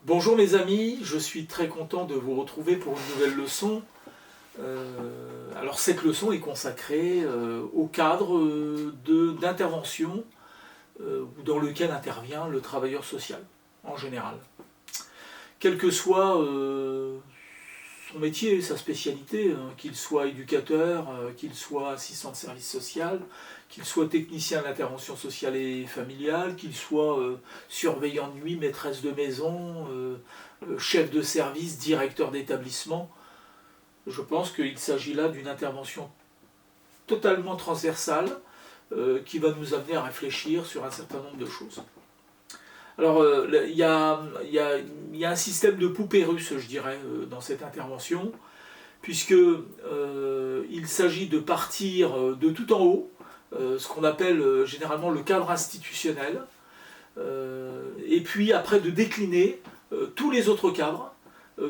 Bonjour mes amis, je suis très content de vous retrouver pour une nouvelle leçon. Alors cette leçon est consacrée au cadre d'intervention dans lequel intervient le travailleur social en général. Quel que soit son métier, sa spécialité, qu'il soit éducateur, qu'il soit assistant de service social, qu'il soit technicien d'intervention sociale et familiale, qu'il soit surveillant de nuit, maîtresse de maison, chef de service, directeur d'établissement. Je pense qu'il s'agit là d'une intervention totalement transversale qui va nous amener à réfléchir sur un certain nombre de choses. Alors, il y a un système de poupée russe, je dirais, dans cette intervention, puisque il s'agit de partir de tout en haut, ce qu'on appelle généralement le cadre institutionnel, et puis après de décliner tous les autres cadres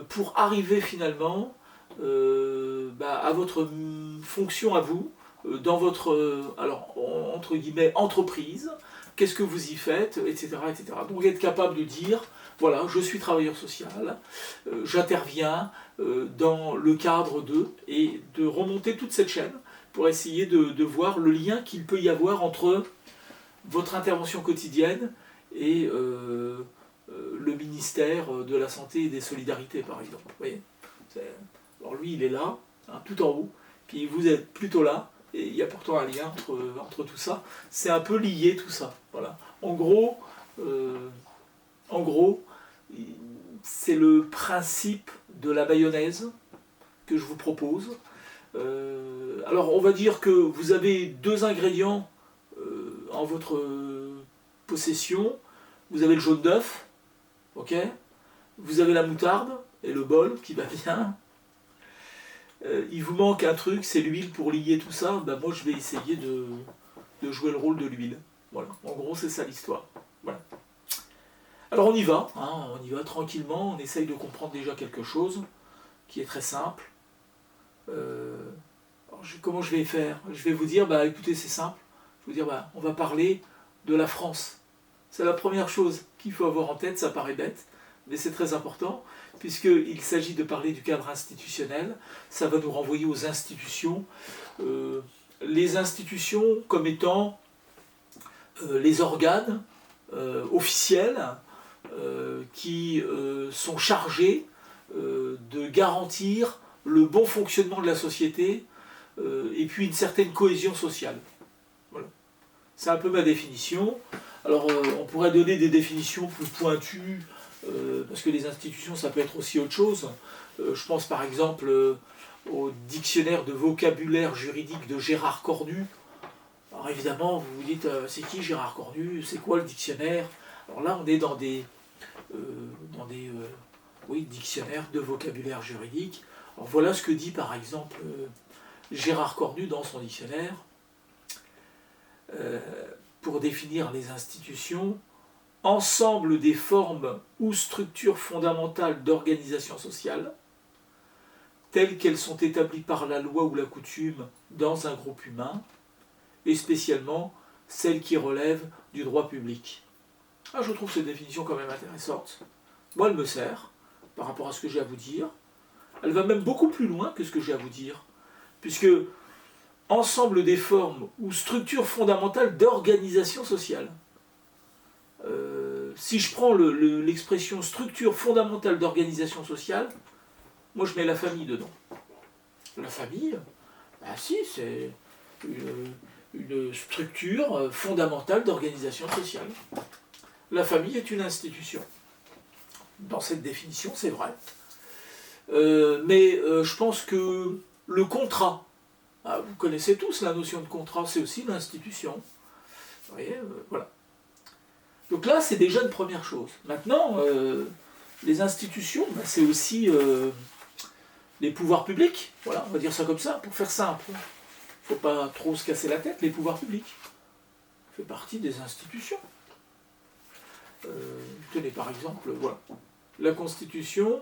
pour arriver finalement à votre fonction à vous, dans votre, alors, entre guillemets, entreprise. Qu'est-ce que vous y faites, etc., etc. Donc être capable de dire, voilà, je suis travailleur social, j'interviens dans le cadre de, et de remonter toute cette chaîne pour essayer de voir le lien qu'il peut y avoir entre votre intervention quotidienne et le ministère de la Santé et des Solidarités, par exemple. Vous voyez, alors lui, il est là, hein, tout en haut, puis vous êtes plutôt là, et il y a pourtant un lien entre tout ça. C'est un peu lié tout ça. Voilà. En gros, c'est le principe de la mayonnaise que je vous propose. Alors on va dire que vous avez deux ingrédients en votre possession. Vous avez le jaune d'œuf, ok. Vous avez la moutarde et le bol qui va bien. Il vous manque un truc, c'est l'huile pour lier tout ça. Ben moi je vais essayer de jouer le rôle de l'huile. Voilà, en gros c'est ça l'histoire. Voilà. Alors on y va, hein, on y va tranquillement, on essaye de comprendre déjà quelque chose qui est très simple. Comment je vais faire? Je vais vous dire, bah écoutez c'est simple, je vais vous dire, on va parler de la France. C'est la première chose qu'il faut avoir en tête, ça paraît bête, mais c'est très important, puisqu'il s'agit de parler du cadre institutionnel, ça va nous renvoyer aux institutions. Les institutions comme étant les organes officiels qui sont chargés de garantir le bon fonctionnement de la société et puis une certaine cohésion sociale. Voilà. C'est un peu ma définition. Alors on pourrait donner des définitions plus pointues, parce que les institutions ça peut être aussi autre chose. Je pense par exemple au dictionnaire de vocabulaire juridique de Gérard Cornu. Alors évidemment vous vous dites c'est qui Gérard Cornu, c'est quoi le dictionnaire? Alors là on est dans des dictionnaires de vocabulaire juridique. Alors voilà ce que dit par exemple Gérard Cornu dans son dictionnaire. Pour définir les institutions, ensemble des formes ou structures fondamentales d'organisation sociale, telles qu'elles sont établies par la loi ou la coutume dans un groupe humain, et spécialement celles qui relèvent du droit public. Je trouve cette définition quand même intéressante. Moi, elle me sert par rapport à ce que j'ai à vous dire. Elle va même beaucoup plus loin que ce que j'ai à vous dire, puisque ensemble des formes ou structures fondamentales d'organisation sociale. Si je prends l'expression structure fondamentale d'organisation sociale, moi je mets la famille dedans. La famille, si, c'est une structure fondamentale d'organisation sociale. La famille est une institution. Dans cette définition, c'est vrai. Mais je pense que le contrat, vous connaissez tous la notion de contrat, c'est aussi une institution. Vous voyez, voilà. Donc là, c'est déjà une première chose. Maintenant, les institutions, c'est aussi les pouvoirs publics. Voilà, on va dire ça comme ça, pour faire simple. Il ne faut pas trop se casser la tête, les pouvoirs publics. Ça fait partie des institutions. Tenez par exemple, voilà, la Constitution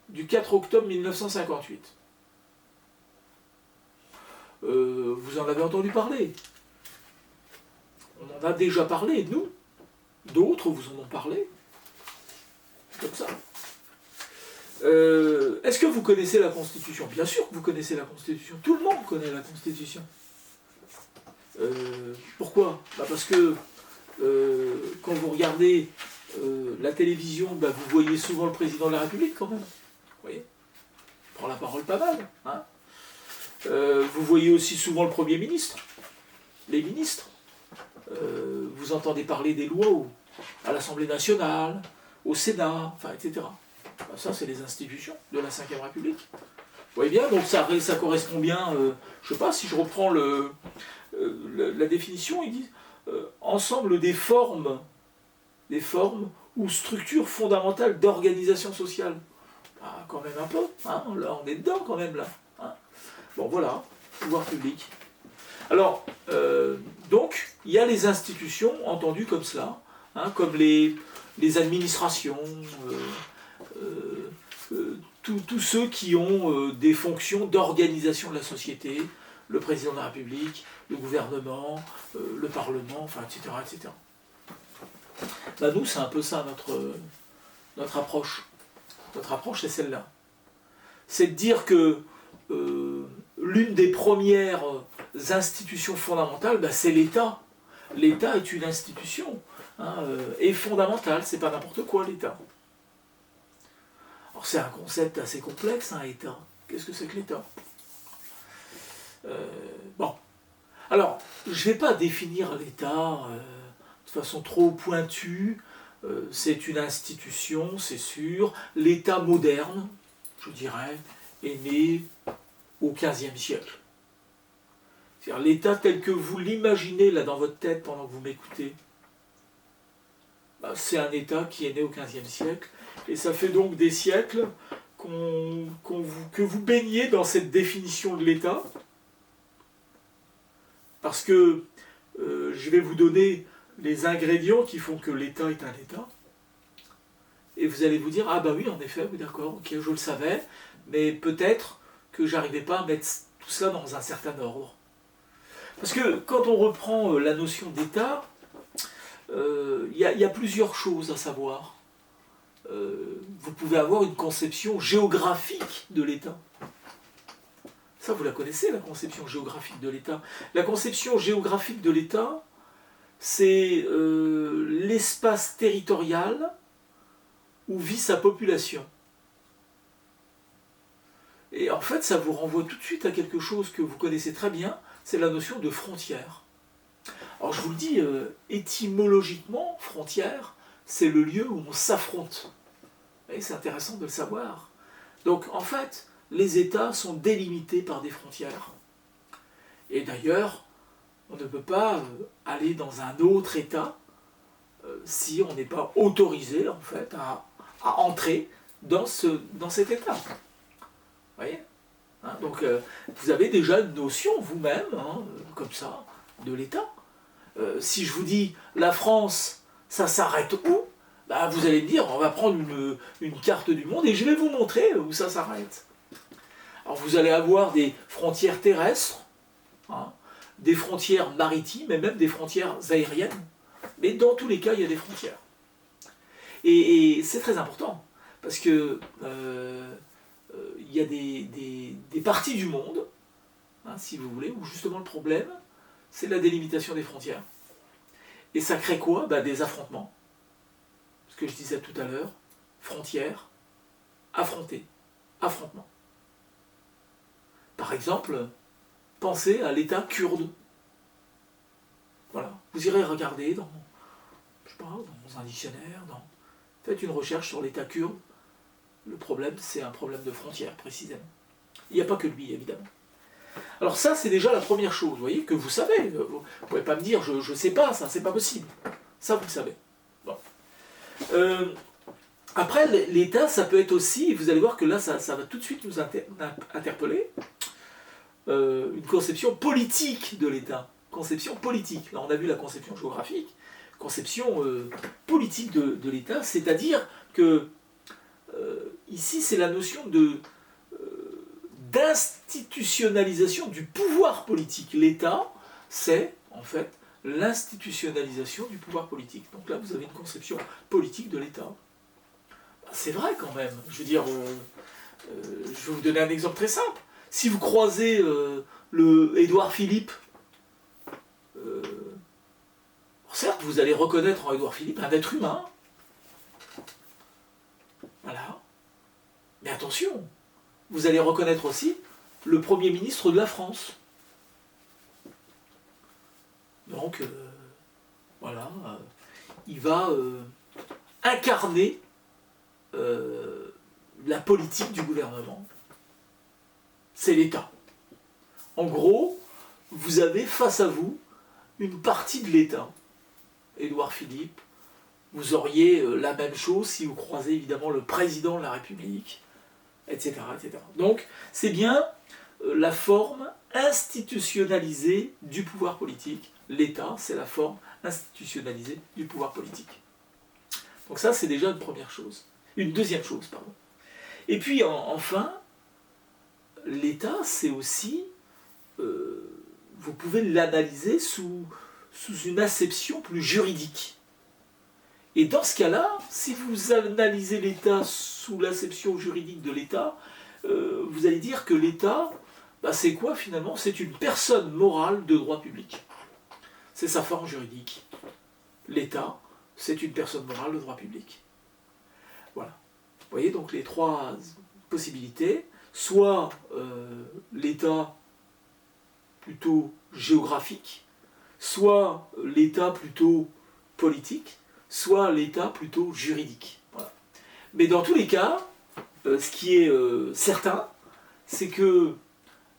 du 4 octobre 1958. Vous en avez entendu parler. On en a déjà parlé, nous. D'autres vous en ont parlé. comme ça. Est-ce que vous connaissez la Constitution? Bien sûr que vous connaissez la Constitution. Tout le monde connaît la Constitution. Pourquoi? Parce que quand vous regardez la télévision, vous voyez souvent le président de la République quand même. Vous voyez? Il prend la parole pas mal. Hein. Vous voyez aussi souvent le Premier ministre, les ministres. Vous entendez parler des lois à l'Assemblée nationale, au Sénat, etc. Ça, c'est les institutions de la Ve République. Vous voyez bien, donc ça correspond bien, je ne sais pas, si je reprends la définition, ils disent ensemble des formes ou structures fondamentales d'organisation sociale. Ah, quand même un peu, hein, là on est dedans quand même là. Hein. Bon voilà, pouvoir public. Alors, donc, il y a les institutions entendues comme cela, hein, comme les administrations, tous ceux qui ont des fonctions d'organisation de la société, le président de la République, le gouvernement, le Parlement, etc. etc. Nous, c'est un peu ça notre approche. Notre approche, c'est celle-là. C'est de dire que l'une des premières institutions fondamentales, c'est l'État. L'État est une institution, hein, et fondamentale, c'est pas n'importe quoi l'État. Alors c'est un concept assez complexe, un État. Qu'est-ce que c'est que l'État? Bon. Alors, je ne vais pas définir l'État de façon trop pointue. C'est une institution, c'est sûr. L'État moderne, je dirais, est né au XVe siècle. C'est-à-dire l'État tel que vous l'imaginez là dans votre tête pendant que vous m'écoutez, c'est un État qui est né au XVe siècle. Et ça fait donc des siècles que vous baignez dans cette définition de l'État. Parce que je vais vous donner les ingrédients qui font que l'État est un État. Et vous allez vous dire, ah oui, en effet, oui, d'accord, ok, je le savais, mais peut-être que j'arrivais pas à mettre tout cela dans un certain ordre. Parce que quand on reprend la notion d'État, il y a plusieurs choses à savoir. Vous pouvez avoir une conception géographique de l'État. Ça, vous la connaissez, la conception géographique de l'État. La conception géographique de l'État, c'est l'espace territorial où vit sa population. Et en fait, ça vous renvoie tout de suite à quelque chose que vous connaissez très bien, c'est la notion de frontière. Alors je vous le dis, étymologiquement, frontière, c'est le lieu où on s'affronte. Et c'est intéressant de le savoir. Donc en fait, les États sont délimités par des frontières. Et d'ailleurs, on ne peut pas aller dans un autre État si on n'est pas autorisé en fait à entrer dans cet État. Vous voyez, hein, donc vous avez déjà une notion vous-même, hein, comme ça, de l'État. Si je vous dis la France, ça s'arrête où? Vous allez me dire, on va prendre une carte du monde et je vais vous montrer où ça s'arrête. Alors vous allez avoir des frontières terrestres, hein, des frontières maritimes et même des frontières aériennes. Mais dans tous les cas, il y a des frontières. Et c'est très important, parce que il y a des parties du monde, hein, si vous voulez, où justement le problème, c'est la délimitation des frontières. Et ça crée quoi? Des affrontements. Ce que je disais tout à l'heure, frontières, affronter, affrontement. Par exemple, pensez à l'État kurde. Voilà, vous irez regarder dans un dictionnaire, faites une recherche sur l'État kurde. Le problème, c'est un problème de frontières, précisément. Il n'y a pas que lui, évidemment. Alors ça, c'est déjà la première chose, vous voyez, que vous savez. Vous ne pouvez pas me dire, je ne sais pas, ça, c'est pas possible. Ça, vous le savez. Bon. Après, l'État, ça peut être aussi, vous allez voir que là, ça va tout de suite nous interpeller, une conception politique de l'État. Conception politique. Là, on a vu la conception géographique. Conception politique de l'État, c'est-à-dire que ici, c'est la notion d'institutionnalisation du pouvoir politique. L'État, c'est en fait l'institutionnalisation du pouvoir politique. Donc là, vous avez une conception politique de l'État. c'est vrai quand même. Je veux dire, je vais vous donner un exemple très simple. Si vous croisez le Édouard Philippe, certes, vous allez reconnaître en Édouard Philippe un être humain. Voilà. Mais attention, vous allez reconnaître aussi le Premier ministre de la France. Donc, voilà, il va incarner la politique du gouvernement. C'est l'État. En gros, vous avez face à vous une partie de l'État. Édouard Philippe, vous auriez la même chose si vous croisez évidemment le président de la République, etc. etc. Donc, c'est bien la forme institutionnalisée du pouvoir politique. L'État, c'est la forme institutionnalisée du pouvoir politique. Donc ça, c'est déjà une première chose. Une deuxième chose, pardon. Et puis, enfin, l'État, c'est aussi, vous pouvez l'analyser sous une acception plus juridique. Et dans ce cas-là, si vous analysez l'État sous l'acception juridique de l'État, vous allez dire que l'État, c'est quoi finalement? C'est une personne morale de droit public. C'est sa forme juridique. L'État, c'est une personne morale de droit public. Voilà. Vous voyez donc les trois possibilités. Soit l'État plutôt géographique, soit l'État plutôt politique, soit l'État plutôt juridique. Voilà. Mais dans tous les cas, ce qui est certain, c'est que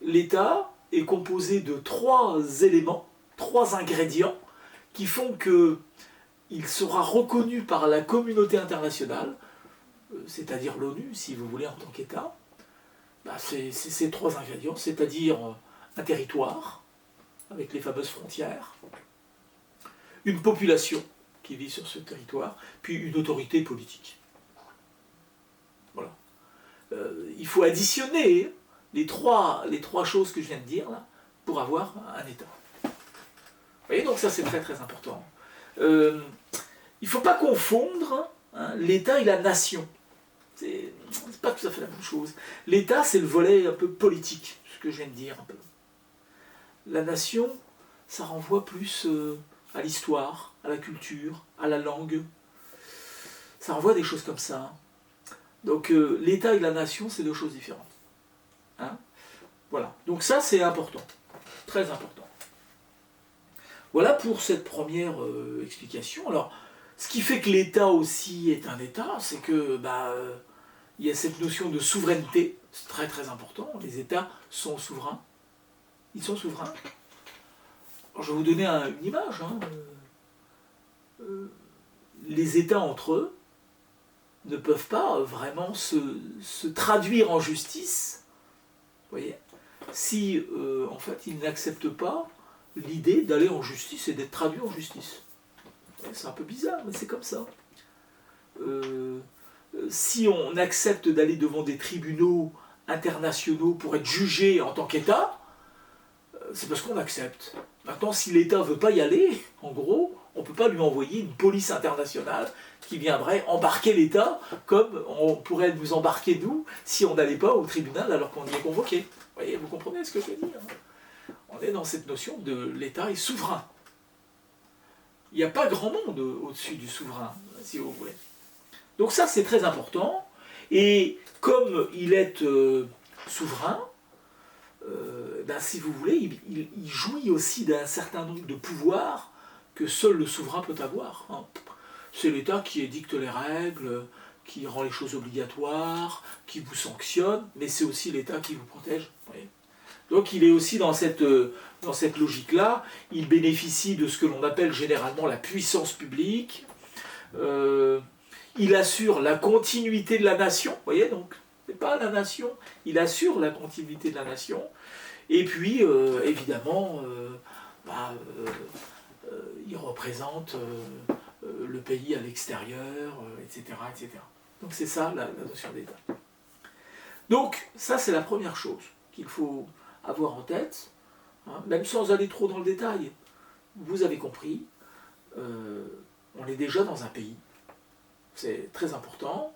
l'État est composé de trois éléments, trois ingrédients, qui font qu'il sera reconnu par la communauté internationale, c'est-à-dire l'ONU, si vous voulez, en tant qu'État. C'est ces trois ingrédients, c'est-à-dire un territoire, avec les fameuses frontières, une population qui vit sur ce territoire, puis une autorité politique. Voilà. Il faut additionner les trois choses que je viens de dire là, pour avoir un État. Vous voyez, donc ça c'est très très important. Il ne faut pas confondre l'État et la nation. C'est pas tout à fait la même chose. L'État, c'est le volet un peu politique, ce que je viens de dire un peu. La nation, ça renvoie plus à l'histoire, à la culture, à la langue. Ça renvoie à des choses comme ça. Donc l'État et la nation, c'est deux choses différentes. Hein? Voilà. Donc ça, c'est important. Très important. Voilà pour cette première explication. Alors, ce qui fait que l'État aussi est un État, c'est que il y a cette notion de souveraineté, c'est très très important. Les États sont souverains. Ils sont souverains. Alors, je vais vous donner une image. Les États entre eux ne peuvent pas vraiment se traduire en justice, vous voyez, si en fait ils n'acceptent pas l'idée d'aller en justice et d'être traduits en justice. C'est un peu bizarre, mais c'est comme ça. Si on accepte d'aller devant des tribunaux internationaux pour être jugé en tant qu'État, c'est parce qu'on accepte. Maintenant, si l'État ne veut pas y aller, en gros, on ne peut pas lui envoyer une police internationale qui viendrait embarquer l'État comme on pourrait nous embarquer, nous, si on n'allait pas au tribunal alors qu'on y est convoqué. Vous voyez, vous comprenez ce que je veux dire? On est dans cette notion de l'État est souverain. Il n'y a pas grand monde au-dessus du souverain, si vous voulez. Donc ça, c'est très important. Et comme il est souverain, si vous voulez, il jouit aussi d'un certain nombre de pouvoirs que seul le souverain peut avoir. C'est l'État qui édicte les règles, qui rend les choses obligatoires, qui vous sanctionne, mais c'est aussi l'État qui vous protège. Vous voyez. Donc il est aussi dans cette logique-là, il bénéficie de ce que l'on appelle généralement la puissance publique, il assure la continuité de la nation, vous voyez, donc c'est pas la nation, il assure la continuité de la nation, et puis évidemment, il représente le pays à l'extérieur, etc., etc. Donc c'est ça la notion d'État. Donc ça c'est la première chose qu'il faut avoir en tête, même sans aller trop dans le détail. Vous avez compris, on est déjà dans un pays, c'est très important,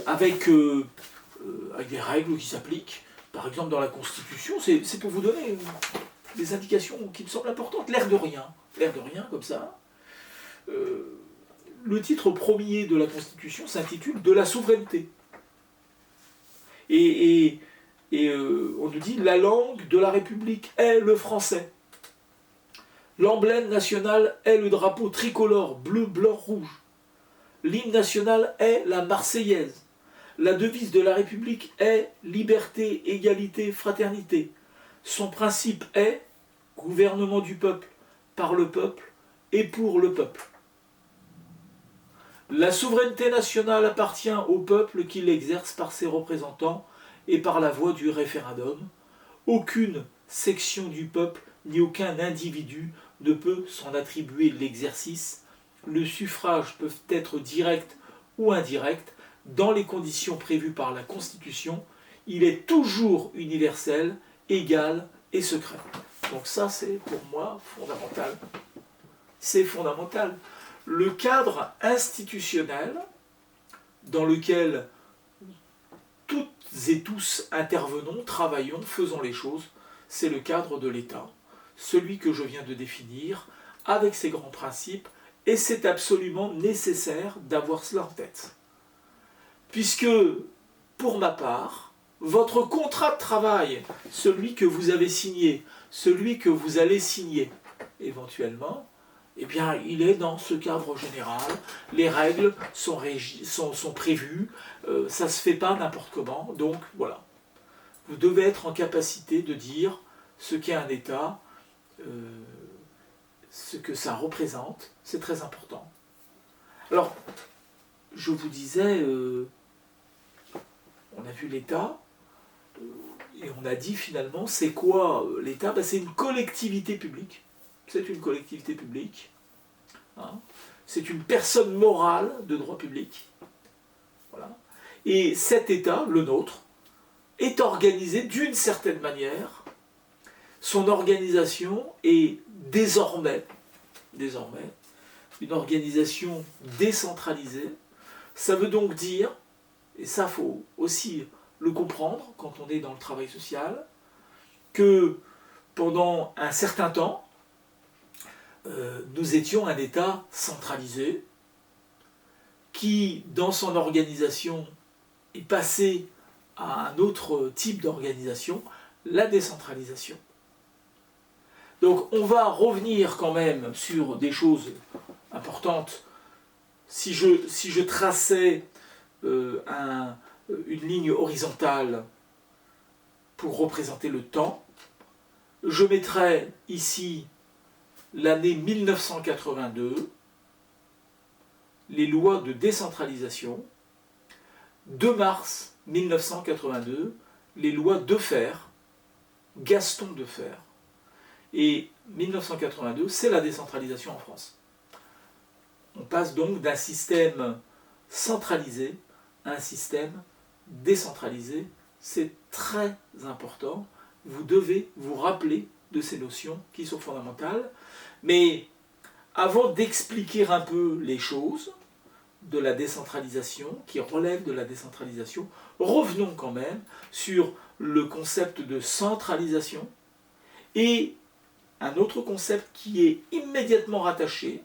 avec des règles qui s'appliquent. Par exemple, dans la Constitution, c'est pour vous donner des indications qui me semblent importantes. L'air de rien, comme ça. Le titre premier de la Constitution s'intitule « De la souveraineté ». Et on nous dit « La langue de la République est le français ». L'emblème national est le drapeau tricolore bleu, blanc, rouge. L'hymne national est la Marseillaise. La devise de la République est liberté, égalité, fraternité. Son principe est gouvernement du peuple, par le peuple et pour le peuple. La souveraineté nationale appartient au peuple qui l'exerce par ses représentants et par la voie du référendum. Aucune section du peuple ni aucun individu ne peut s'en attribuer l'exercice. Le suffrage peut être direct ou indirect dans les conditions prévues par la Constitution. Il est toujours universel, égal et secret. Donc ça, c'est pour moi fondamental. C'est fondamental. Le cadre institutionnel dans lequel toutes et tous intervenons, travaillons, faisons les choses, c'est le cadre de l'État, celui que je viens de définir, avec ses grands principes, et c'est absolument nécessaire d'avoir cela en tête. Puisque, pour ma part, votre contrat de travail, celui que vous avez signé, celui que vous allez signer éventuellement, eh bien, il est dans ce cadre général, les règles sont prévues, ça ne se fait pas n'importe comment, donc voilà. Vous devez être en capacité de dire ce qu'est un État, ce que ça représente, c'est très important. Alors, je vous disais, on a vu l'État, et on a dit finalement, c'est quoi l'État? C'est une collectivité publique. C'est une collectivité publique. Hein. C'est une personne morale de droit public. Voilà. Et cet État, le nôtre, est organisé d'une certaine manière. Son organisation est désormais une organisation décentralisée. Ça veut donc dire, et ça il faut aussi le comprendre quand on est dans le travail social, que pendant un certain temps, nous étions un État centralisé qui, dans son organisation, est passé à un autre type d'organisation, la décentralisation. Donc on va revenir quand même sur des choses importantes. Si je traçais une ligne horizontale pour représenter le temps, je mettrais ici l'année 1982, les lois de décentralisation, 2 mars 1982, les lois Defferre, Gaston Defferre. Et 1982, c'est la décentralisation en France. On passe donc d'un système centralisé à un système décentralisé. C'est très important. Vous devez vous rappeler de ces notions qui sont fondamentales. Mais avant d'expliquer un peu les choses de la décentralisation, qui relèvent de la décentralisation, revenons quand même sur le concept de centralisation et un autre concept qui est immédiatement rattaché,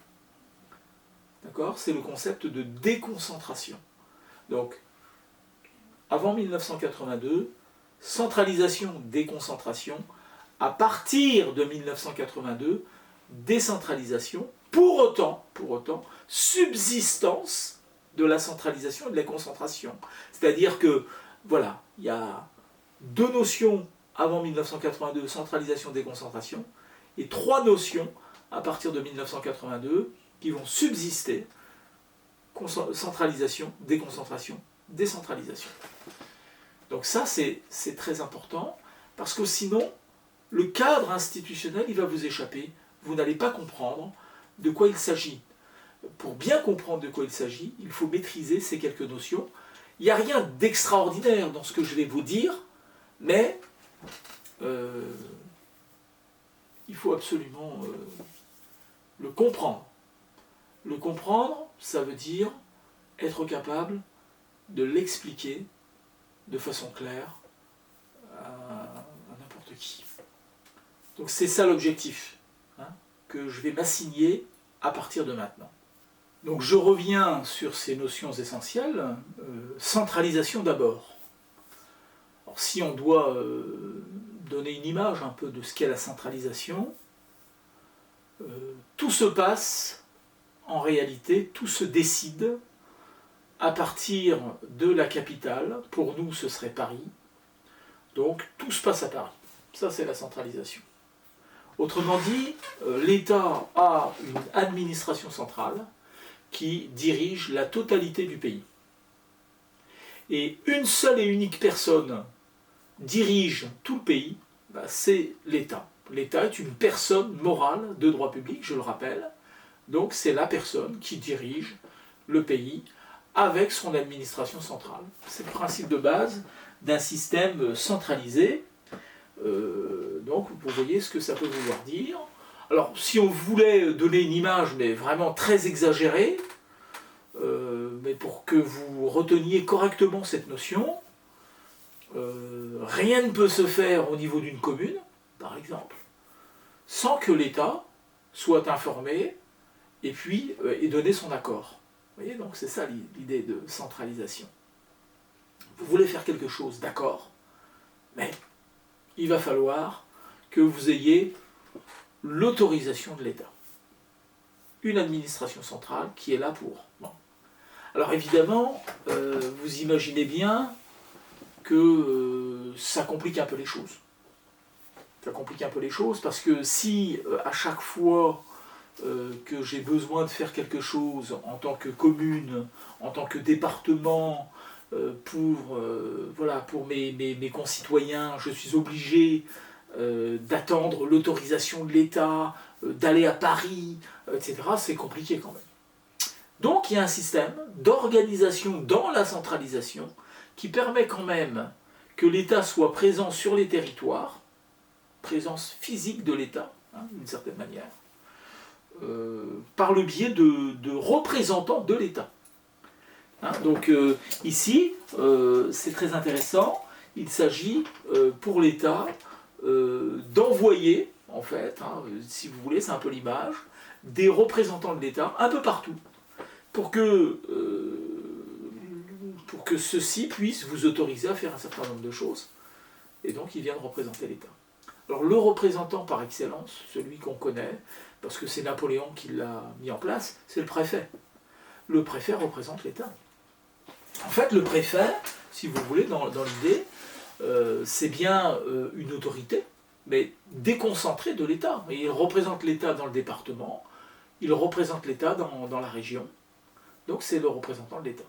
d'accord, c'est le concept de déconcentration. Donc, avant 1982, centralisation, déconcentration. À partir de 1982, décentralisation. Pour autant, subsistance de la centralisation et de la concentration. C'est-à-dire que, voilà, il y a 2 notions avant 1982, centralisation, déconcentration, et 3 notions à partir de 1982 qui vont subsister, centralisation, déconcentration, décentralisation. Donc ça, c'est très important, parce que sinon, le cadre institutionnel, il va vous échapper, vous n'allez pas comprendre de quoi il s'agit. Pour bien comprendre de quoi il s'agit, il faut maîtriser ces quelques notions. Il n'y a rien d'extraordinaire dans ce que je vais vous dire, mais il faut absolument le comprendre. Le comprendre, ça veut dire être capable de l'expliquer de façon claire à n'importe qui. Donc c'est ça l'objectif, hein, que je vais m'assigner à partir de maintenant. Donc je reviens sur ces notions essentielles. Centralisation d'abord. Alors si on doit donner une image un peu de ce qu'est la centralisation, tout se passe, en réalité, tout se décide à partir de la capitale. Pour nous, ce serait Paris. Donc tout se passe à Paris. Ça, c'est la centralisation. Autrement dit, l'État a une administration centrale qui dirige la totalité du pays. Et une seule et unique personne dirige tout le pays, c'est l'État. L'État est une personne morale de droit public, je le rappelle. Donc c'est la personne qui dirige le pays avec son administration centrale. C'est le principe de base d'un système centralisé. Donc vous voyez ce que ça peut vouloir dire. Alors si on voulait donner une image, mais vraiment très exagérée, mais pour que vous reteniez correctement cette notion, rien ne peut se faire au niveau d'une commune, par exemple, sans que l'État soit informé et puis ait donné son accord. Vous voyez, donc c'est ça l'idée de centralisation. Vous voulez faire quelque chose, d'accord, mais il va falloir que vous ayez l'autorisation de l'État. Une administration centrale qui est là pour. Bon. Alors évidemment, vous imaginez bien que ça complique un peu les choses. Ça complique un peu les choses parce que si à chaque fois que j'ai besoin de faire quelque chose en tant que commune, en tant que département, pour mes concitoyens, je suis obligé d'attendre l'autorisation de l'État, d'aller à Paris, etc., c'est compliqué quand même. Donc il y a un système d'organisation dans la centralisation qui permet quand même que l'État soit présent sur les territoires, présence physique de l'État, hein, d'une certaine manière, par le biais de représentants de l'État. Hein, donc ici, c'est très intéressant, il s'agit pour l'État d'envoyer, en fait, hein, si vous voulez, c'est un peu l'image, des représentants de l'État un peu partout, pour que ceux-ci puissent vous autoriser à faire un certain nombre de choses. Et donc ils viennent représenter l'État. Alors le représentant par excellence, celui qu'on connaît, parce que c'est Napoléon qui l'a mis en place, c'est le préfet. Le préfet représente l'État. En fait, le préfet, si vous voulez, dans l'idée, c'est bien une autorité, mais déconcentrée de l'État. Il représente l'État dans le département, il représente l'État dans la région, donc c'est le représentant de l'État.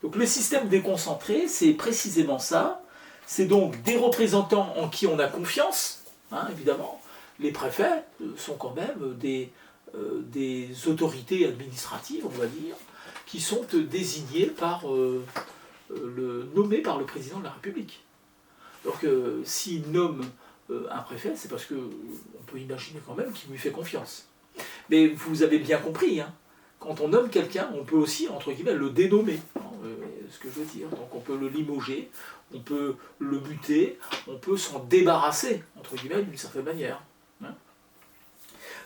Donc le système déconcentré, c'est précisément ça, c'est donc des représentants en qui on a confiance, hein, évidemment. Les préfets sont quand même des autorités administratives, on va dire, qui sont désignées nommées par le président de la République. Donc s'il nomme un préfet, c'est parce qu'on peut imaginer quand même qu'il lui fait confiance. Mais vous avez bien compris, hein, quand on nomme quelqu'un, on peut aussi, entre guillemets, le dénommer, hein, ce que je veux dire. Donc on peut le limoger, on peut le muter, on peut s'en débarrasser, entre guillemets, d'une certaine manière. Hein.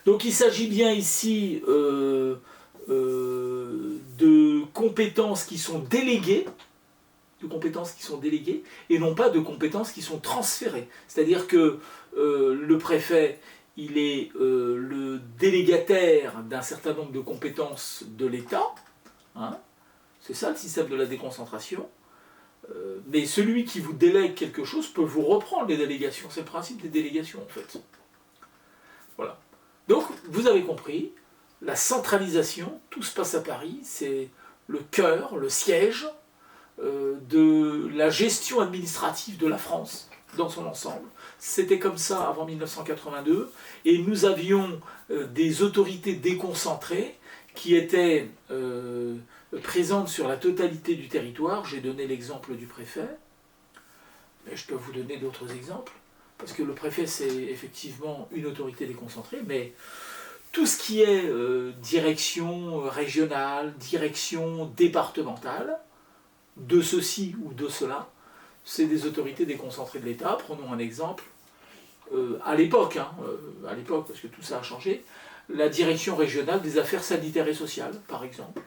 Donc il s'agit bien ici de compétences qui sont déléguées, et non pas de compétences qui sont transférées. C'est-à-dire que le préfet, il est le délégataire d'un certain nombre de compétences de l'État, hein, c'est ça le système de la déconcentration, mais celui qui vous délègue quelque chose peut vous reprendre les délégations, c'est le principe des délégations en fait. Voilà. Donc vous avez compris, la centralisation, tout se passe à Paris, c'est le cœur, le siège de la gestion administrative de la France dans son ensemble. C'était comme ça avant 1982, et nous avions des autorités déconcentrées qui étaient présentes sur la totalité du territoire. J'ai donné l'exemple du préfet, mais je peux vous donner d'autres exemples, parce que le préfet c'est effectivement une autorité déconcentrée, mais tout ce qui est direction régionale, direction départementale, de ceci ou de cela, c'est des autorités déconcentrées de l'État. Prenons un exemple. À l'époque, parce que tout ça a changé, la direction régionale des affaires sanitaires et sociales, par exemple.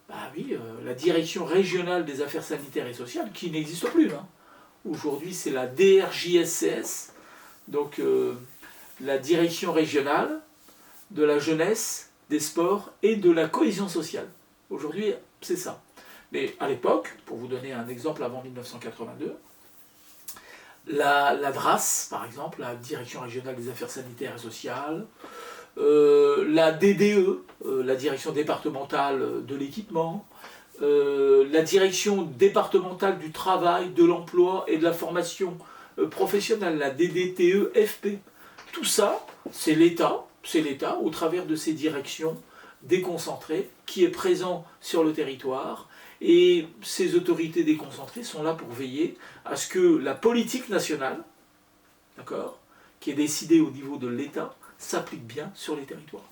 Bah oui, la direction régionale des affaires sanitaires et sociales, qui n'existe plus. Aujourd'hui, c'est la DRJSCS, donc la direction régionale de la jeunesse, des sports et de la cohésion sociale. Aujourd'hui, c'est ça. Mais à l'époque, pour vous donner un exemple avant 1982, la DRAS, par exemple, la Direction régionale des affaires sanitaires et sociales, la DDE, la Direction départementale de l'équipement, la Direction départementale du travail, de l'emploi et de la formation professionnelle, la DDTE-FP. Tout ça, c'est l'État, au travers de ces directions déconcentrées, qui est présent sur le territoire. Et ces autorités déconcentrées sont là pour veiller à ce que la politique nationale, d'accord, qui est décidée au niveau de l'État, s'applique bien sur les territoires.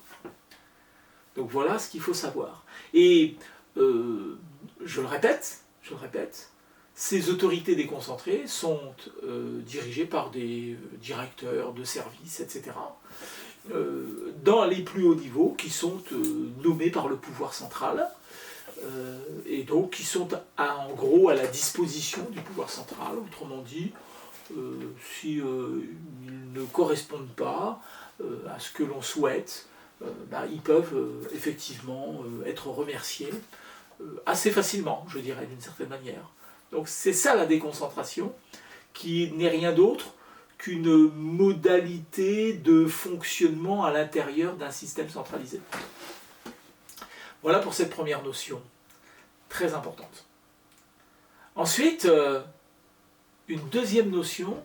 Donc voilà ce qu'il faut savoir. Et je le répète, ces autorités déconcentrées sont dirigées par des directeurs de services, etc., dans les plus hauts niveaux, qui sont nommés par le pouvoir central, et donc qui sont en gros à la disposition du pouvoir central. Autrement dit, si ils ne correspondent pas à ce que l'on souhaite, ils peuvent effectivement être remerciés assez facilement, je dirais, d'une certaine manière. Donc c'est ça la déconcentration, qui n'est rien d'autre qu'une modalité de fonctionnement à l'intérieur d'un système centralisé. Voilà pour cette première notion, très importante. Ensuite, une deuxième notion,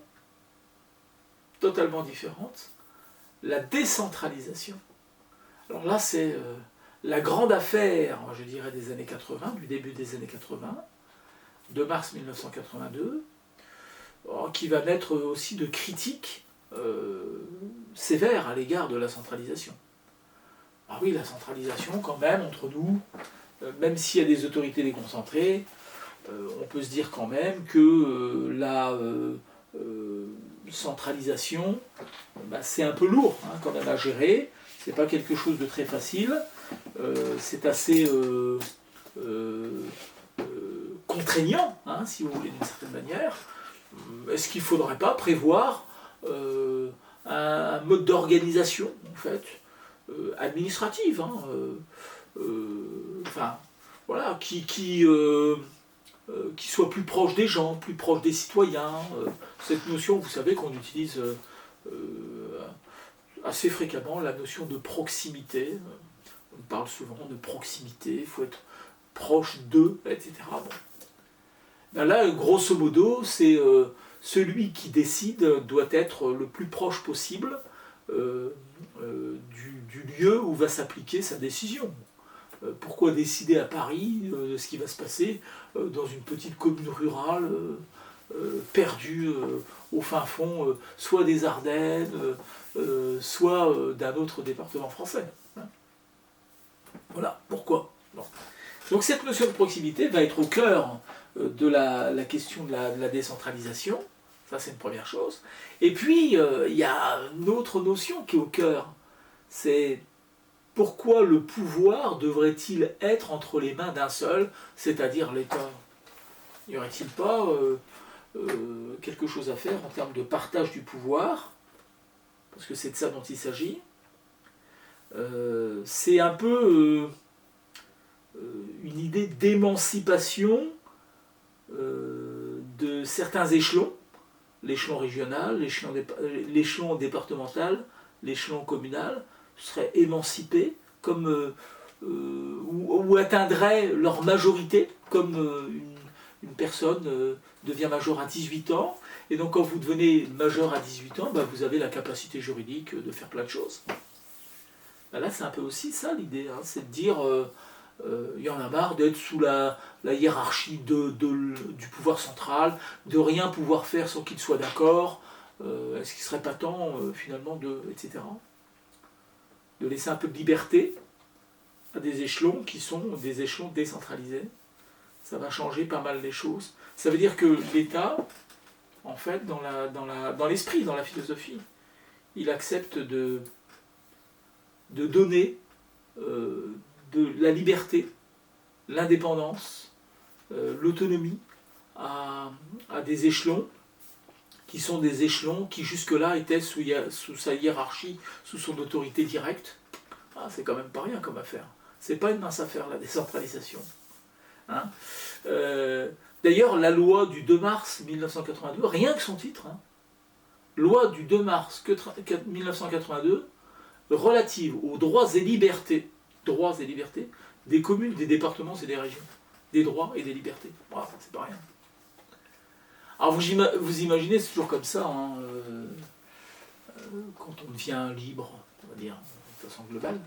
totalement différente, la décentralisation. Alors là, c'est la grande affaire, je dirais, des années 80, du début des années 80, de mars 1982, qui va naître aussi de critiques sévères à l'égard de la centralisation. Ah oui, la centralisation, quand même, entre nous, même s'il y a des autorités déconcentrées, on peut se dire quand même que la centralisation, c'est un peu lourd quand même à gérer, c'est pas quelque chose de très facile, c'est assez contraignant, si vous voulez, d'une certaine manière. Est-ce qu'il ne faudrait pas prévoir un mode d'organisation, en fait, administrative, voilà, qui soit plus proche des gens, plus proche des citoyens. Cette notion, vous savez, qu'on utilise assez fréquemment, la notion de proximité. On parle souvent de proximité, il faut être proche d'eux, etc. Bon. Là, grosso modo, c'est celui qui décide doit être le plus proche possible du lieu où va s'appliquer sa décision. Pourquoi décider à Paris de ce qui va se passer dans une petite commune rurale perdue au fin fond, soit des Ardennes, soit d'un autre département français. Voilà, pourquoi ? Bon. Donc cette notion de proximité va être au cœur de la question de la décentralisation, ça c'est une première chose. Et puis il y a une autre notion qui est au cœur, c'est pourquoi le pouvoir devrait-il être entre les mains d'un seul, c'est-à-dire l'État ? N'y aurait-il pas quelque chose à faire en termes de partage du pouvoir ? Parce que c'est de ça dont il s'agit. C'est un peu une idée d'émancipation de certains échelons, l'échelon régional, l'échelon départemental, l'échelon communal, seraient émancipés comme, ou atteindraient leur majorité, comme une personne devient majeure à 18 ans, et donc quand vous devenez majeur à 18 ans, vous avez la capacité juridique de faire plein de choses. Là c'est un peu aussi ça l'idée, c'est de dire il y en a marre d'être sous la hiérarchie du pouvoir central, de rien pouvoir faire sans qu'il soit d'accord, est-ce qu'il ne serait pas temps finalement etc., de laisser un peu de liberté à des échelons qui sont des échelons décentralisés, ça va changer pas mal les choses. Ça veut dire que l'État, en fait, dans l'esprit, dans la philosophie, il accepte de donner de la liberté, l'indépendance, l'autonomie à des échelons qui sont des échelons qui jusque-là étaient sous sa hiérarchie, sous son autorité directe. Ah, c'est quand même pas rien comme affaire. C'est pas une mince affaire, la décentralisation. Hein, d'ailleurs, la loi du 2 mars 1982, rien que son titre, hein, loi du 2 mars 1982, relative aux droits et libertés des communes, des départements et des régions. Des droits et des libertés. Voilà, c'est pas rien. Alors vous imaginez, c'est toujours comme ça, hein, quand on devient libre, on va dire, de façon globale,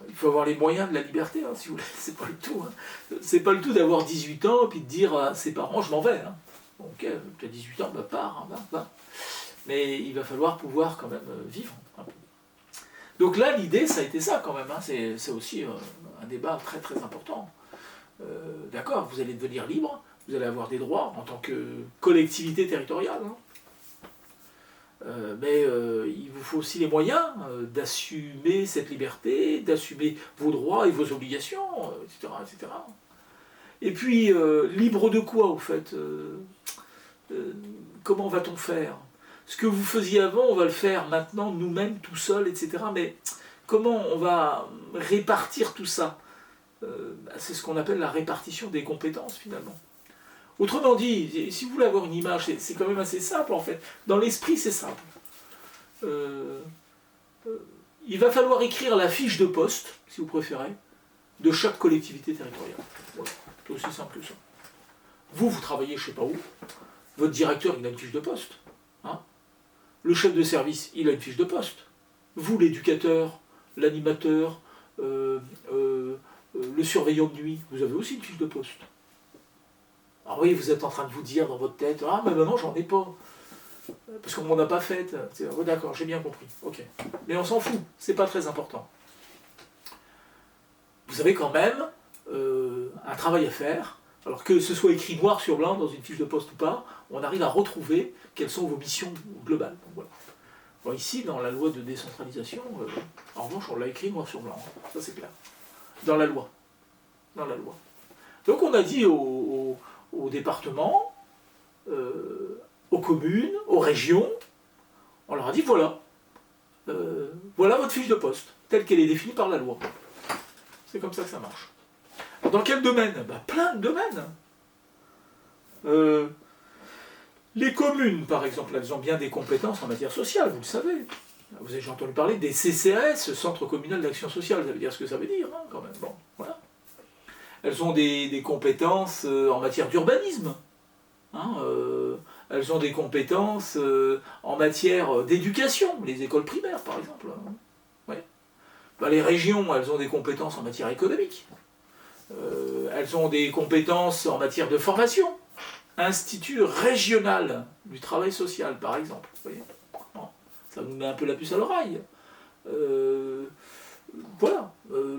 il faut avoir les moyens de la liberté, hein, si vous voulez, c'est pas le tout. Hein. C'est pas le tout d'avoir 18 ans et puis de dire à ses parents, je m'en vais. Hein. Bon, ok, tu as 18 ans, bah pars, hein, va. Mais il va falloir pouvoir quand même vivre. Hein. Donc là, l'idée, ça a été ça quand même, hein. C'est aussi un débat très très important. D'accord, vous allez devenir libre, vous allez avoir des droits en tant que collectivité territoriale, hein. Mais il vous faut aussi les moyens d'assumer cette liberté, d'assumer vos droits et vos obligations, etc., etc. Et puis, libre de quoi, au fait comment va-t-on faire? Ce que vous faisiez avant, on va le faire maintenant, nous-mêmes, tout seuls, etc. Mais comment on va répartir tout ça? C'est ce qu'on appelle la répartition des compétences, finalement. Autrement dit, si vous voulez avoir une image, c'est quand même assez simple, en fait. Dans l'esprit, c'est simple. Il va falloir écrire la fiche de poste, si vous préférez, de chaque collectivité territoriale. Voilà, c'est aussi simple que ça. Vous travaillez je ne sais pas où, votre directeur, il a une fiche de poste. Hein, le chef de service, il a une fiche de poste. Vous, l'éducateur, l'animateur, le surveillant de nuit, vous avez aussi une fiche de poste. Alors oui, vous êtes en train de vous dire dans votre tête, ah mais maintenant j'en ai pas, parce qu'on m'en a pas faite. Oh, d'accord, j'ai bien compris, ok. Mais on s'en fout, c'est pas très important. Vous avez quand même un travail à faire, alors que ce soit écrit noir sur blanc dans une fiche de poste ou pas, on arrive à retrouver quelles sont vos missions globales. Voilà. Bon, ici, dans la loi de décentralisation, en revanche, on l'a écrit noir sur blanc, ça c'est clair. Dans la loi. Dans la loi. Donc on a dit aux départements, aux communes, aux régions, on leur a dit voilà, voilà votre fiche de poste, telle qu'elle est définie par la loi. C'est comme ça que ça marche. Alors, dans quel domaine? Plein de domaines. Les communes, par exemple, elles ont bien des compétences en matière sociale, vous le savez. Vous avez déjà entendu parler des CCAS, Centre communal d'action sociale, ça veut dire ce que ça veut dire, hein, quand même. Bon, voilà. Elles ont des compétences en matière d'urbanisme. Hein, elles ont des compétences en matière d'éducation, les écoles primaires par exemple. Hein. Ouais. Les régions, elles ont des compétences en matière économique. Elles ont des compétences en matière de formation. Institut régional du travail social par exemple. Vous voyez, bon, ça nous met un peu la puce à l'oreille. Voilà.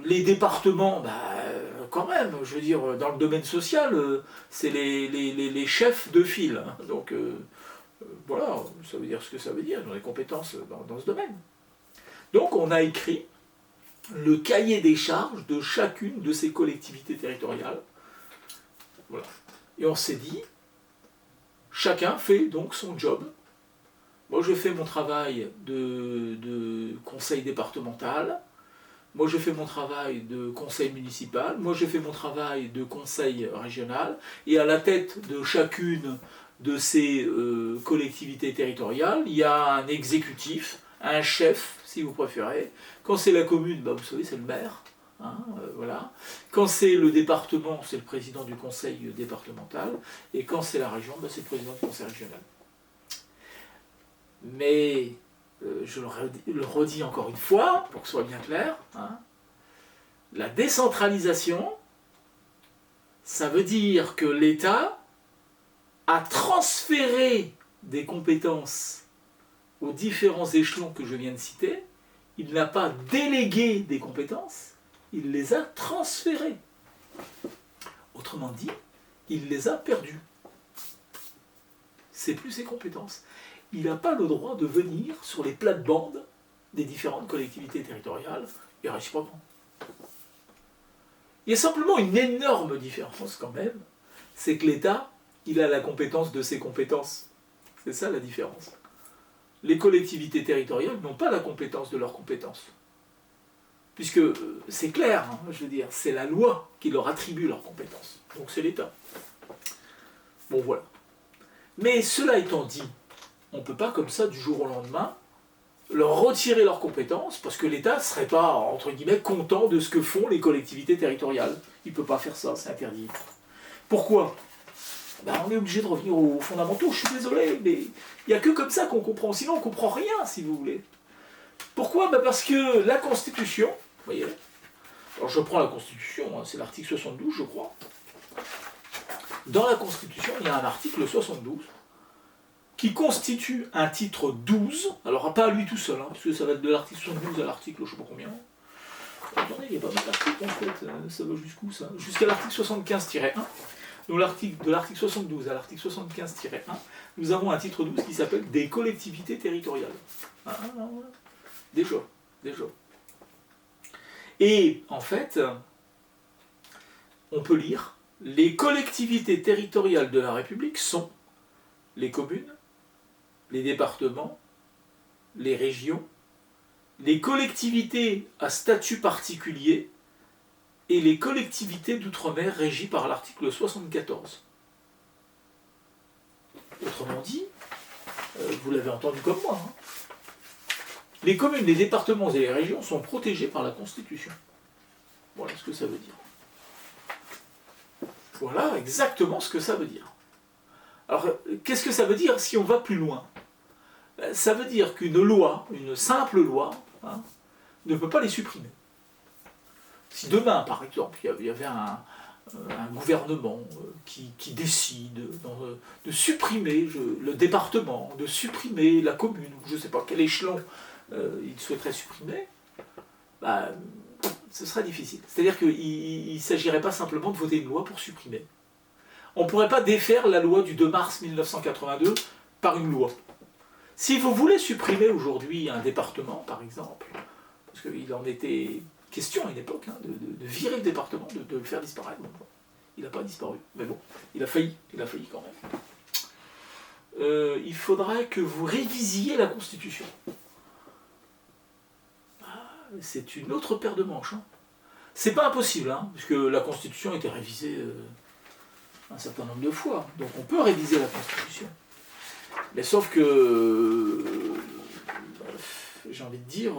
Les départements, quand même, je veux dire, dans le domaine social, c'est les chefs de file. Hein. Donc, voilà, ça veut dire ce que ça veut dire, ils ont des compétences dans ce domaine. Donc, on a écrit le cahier des charges de chacune de ces collectivités territoriales. Voilà. Et on s'est dit, chacun fait donc son job. Moi, je fais mon travail de conseil départemental. Moi, je fais mon travail de conseil municipal, moi, je fais mon travail de conseil régional, et à la tête de chacune de ces collectivités territoriales, il y a un exécutif, un chef, si vous préférez. Quand c'est la commune, vous savez, c'est le maire. Hein, voilà. Quand c'est le département, c'est le président du conseil départemental, et quand c'est la région, c'est le président du conseil régional. Mais... je le redis encore une fois, pour que ce soit bien clair, hein, la décentralisation, ça veut dire que l'État a transféré des compétences aux différents échelons que je viens de citer, il n'a pas délégué des compétences, il les a transférées. Autrement Autrement dit, il les a perdus. C'est plus ses compétences. Il n'a pas le droit de venir sur les plates-bandes des différentes collectivités territoriales et réciproquement. Il y a simplement une énorme différence quand même, c'est que l'État, il a la compétence de ses compétences. C'est ça la différence. Les collectivités territoriales n'ont pas la compétence de leurs compétences. Puisque c'est clair, hein, je veux dire, c'est la loi qui leur attribue leurs compétences. Donc c'est l'État. Bon voilà. Mais cela étant dit, on ne peut pas comme ça du jour au lendemain leur retirer leurs compétences parce que l'État ne serait pas, entre guillemets, content de ce que font les collectivités territoriales. Il ne peut pas faire ça, c'est interdit. Pourquoi ? On est obligé de revenir aux fondamentaux, je suis désolé, mais il n'y a que comme ça qu'on comprend, sinon on ne comprend rien, si vous voulez. Pourquoi ? Parce que la Constitution, vous voyez, alors je prends la Constitution, hein, c'est l'article 72, je crois. Dans la Constitution, il y a un article 72 qui constitue un titre 12, alors pas à lui tout seul, hein, parce que ça va être de l'article 72 à l'article je ne sais pas combien. Attendez, il n'y a pas mal d'articles en fait, ça va jusqu'où ça ? Jusqu'à l'article 75-1. Donc de l'article 72 à l'article 75-1, nous avons un titre 12 qui s'appelle « Des collectivités territoriales ». Déjà. Et en fait, on peut lire « Les collectivités territoriales de la République sont les communes, les départements, les régions, les collectivités à statut particulier et les collectivités d'outre-mer régies par l'article 74. » Autrement dit, vous l'avez entendu comme moi, hein, les communes, les départements et les régions sont protégés par la Constitution. Voilà ce que ça veut dire. Voilà exactement ce que ça veut dire. Alors, qu'est-ce que ça veut dire si on va plus loin ? Ça veut dire qu'une loi, une simple loi, hein, ne peut pas les supprimer. Si demain, par exemple, il y avait un gouvernement qui décide de supprimer le département, de supprimer la commune, ou je ne sais pas quel échelon il souhaiterait supprimer, ce serait difficile. C'est-à-dire qu'il ne s'agirait pas simplement de voter une loi pour supprimer. On ne pourrait pas défaire la loi du 2 mars 1982 par une loi. Si vous voulez supprimer aujourd'hui un département, par exemple, parce qu'il en était question à une époque, hein, de virer le département, de le faire disparaître, bon, il n'a pas disparu, mais bon, il a failli quand même. Il faudrait que vous révisiez la Constitution. C'est une autre paire de manches. Hein. C'est pas impossible, hein, puisque la Constitution a été révisée un certain nombre de fois. Donc on peut réviser la Constitution. Mais sauf que, j'ai envie de dire,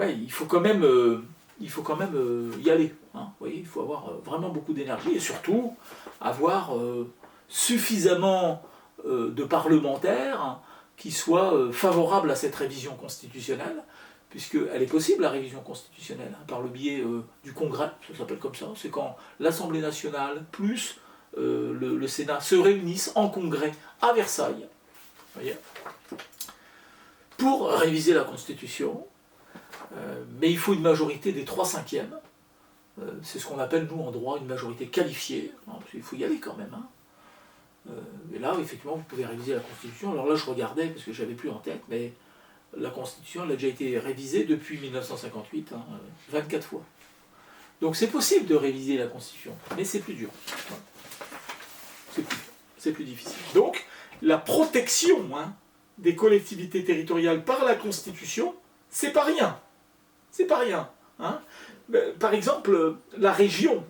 il faut quand même y aller. Hein. Vous voyez, il faut avoir vraiment beaucoup d'énergie et surtout avoir suffisamment de parlementaires qui soient favorables à cette révision constitutionnelle, puisqu'elle est possible, la révision constitutionnelle, hein, par le biais du Congrès, ça s'appelle comme ça, c'est quand l'Assemblée nationale plus le Sénat se réunissent en Congrès à Versailles, voyez, pour réviser la Constitution, mais il faut une majorité des 3/5, c'est ce qu'on appelle nous en droit une majorité qualifiée, hein, parce qu'il faut y aller quand même, hein. Et là, effectivement, vous pouvez réviser la Constitution. Alors là, je regardais, parce que je n'avais plus en tête, mais la Constitution, elle a déjà été révisée depuis 1958, hein, 24 fois. Donc c'est possible de réviser la Constitution, mais c'est plus dur. C'est plus difficile. Donc, la protection, hein, des collectivités territoriales par la Constitution, c'est pas rien. C'est pas rien. Hein. Par exemple, la région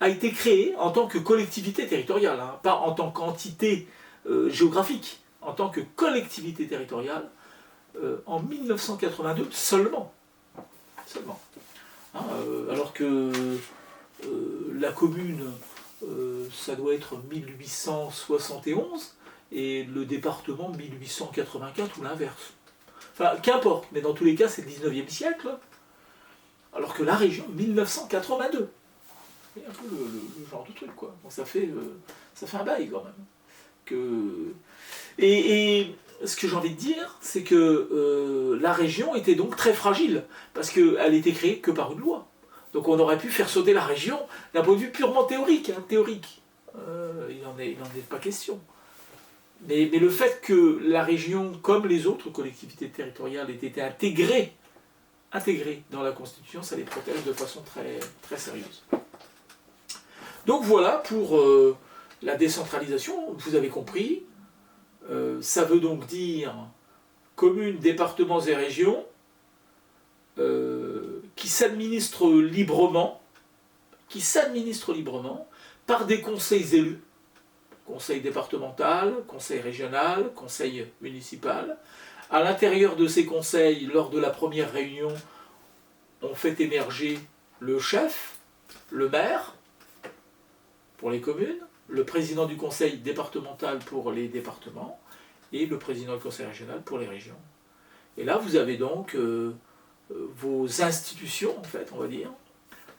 a été créée en tant que collectivité territoriale, hein, pas en tant qu'entité géographique, en tant que collectivité territoriale, en 1982 seulement. Hein, alors que la commune, ça doit être 1871, et le département 1884 ou l'inverse. Enfin, qu'importe, mais dans tous les cas, c'est le 19e siècle, alors que la région, 1982. C'est un peu le genre de truc, quoi. Bon, ça fait un bail, quand même. Et ce que j'ai envie de dire, c'est que la région était donc très fragile, parce qu'elle était créée que par une loi. Donc on aurait pu faire sauter la région d'un point de vue purement théorique. Il n'en est pas question. Mais le fait que la région, comme les autres collectivités territoriales, ait été intégrée dans la Constitution, ça les protège de façon très, très sérieuse. Donc voilà pour la décentralisation, vous avez compris. Ça veut donc dire communes, départements et régions qui s'administrent librement par des conseils élus, conseil départemental, conseil régional, conseil municipal. À l'intérieur de ces conseils, lors de la première réunion, on fait émerger le chef, le maire pour les communes, le président du conseil départemental pour les départements et le président du conseil régional pour les régions. Et là, vous avez donc vos institutions, en fait, on va dire,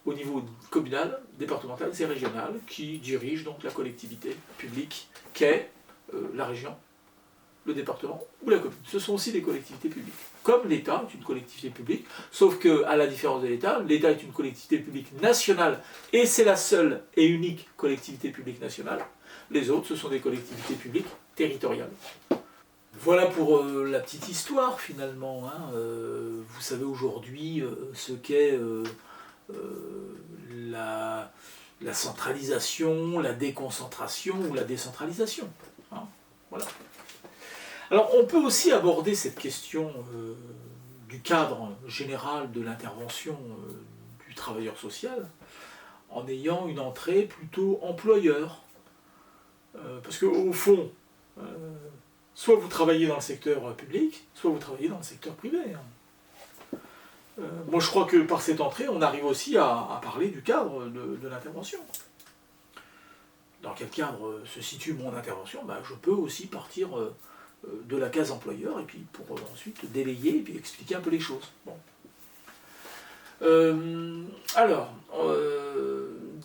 au niveau communal, départemental et régional, qui dirigent donc la collectivité publique qu'est la région, le département ou la commune. Ce sont aussi des collectivités publiques. Comme l'État est une collectivité publique, sauf qu'à la différence de l'État est une collectivité publique nationale, et c'est la seule et unique collectivité publique nationale. Les autres, ce sont des collectivités publiques territoriales. Voilà pour la petite histoire, finalement. Vous savez aujourd'hui ce qu'est la centralisation, la déconcentration ou la décentralisation. Voilà. Alors on peut aussi aborder cette question du cadre général de l'intervention du travailleur social en ayant une entrée plutôt employeur. Parce qu'au fond, soit vous travaillez dans le secteur public, soit vous travaillez dans le secteur privé. Moi je crois que par cette entrée, on arrive aussi à parler du cadre de l'intervention. Dans quel cadre se situe mon intervention? Je peux aussi partir de la case employeur, et puis pour ensuite délayer, et puis expliquer un peu les choses. Bon.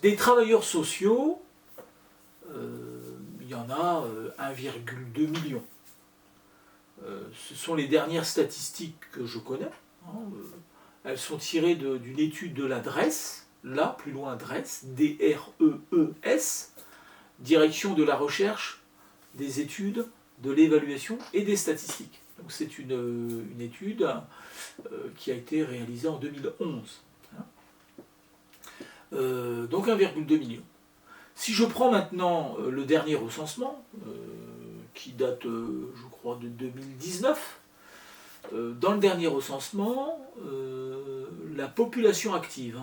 Des travailleurs sociaux, il y en a 1,2 million. Ce sont les dernières statistiques que je connais. Elles sont tirées d'une étude de la DREES, là, plus loin DREES, D-R-E-E-S, Direction de la recherche, des études, de l'évaluation et des statistiques. Donc c'est une étude qui a été réalisée en 2011. Donc 1,2 million. Si je prends maintenant le dernier recensement, qui date, je crois, de 2019, dans le dernier recensement, la population active,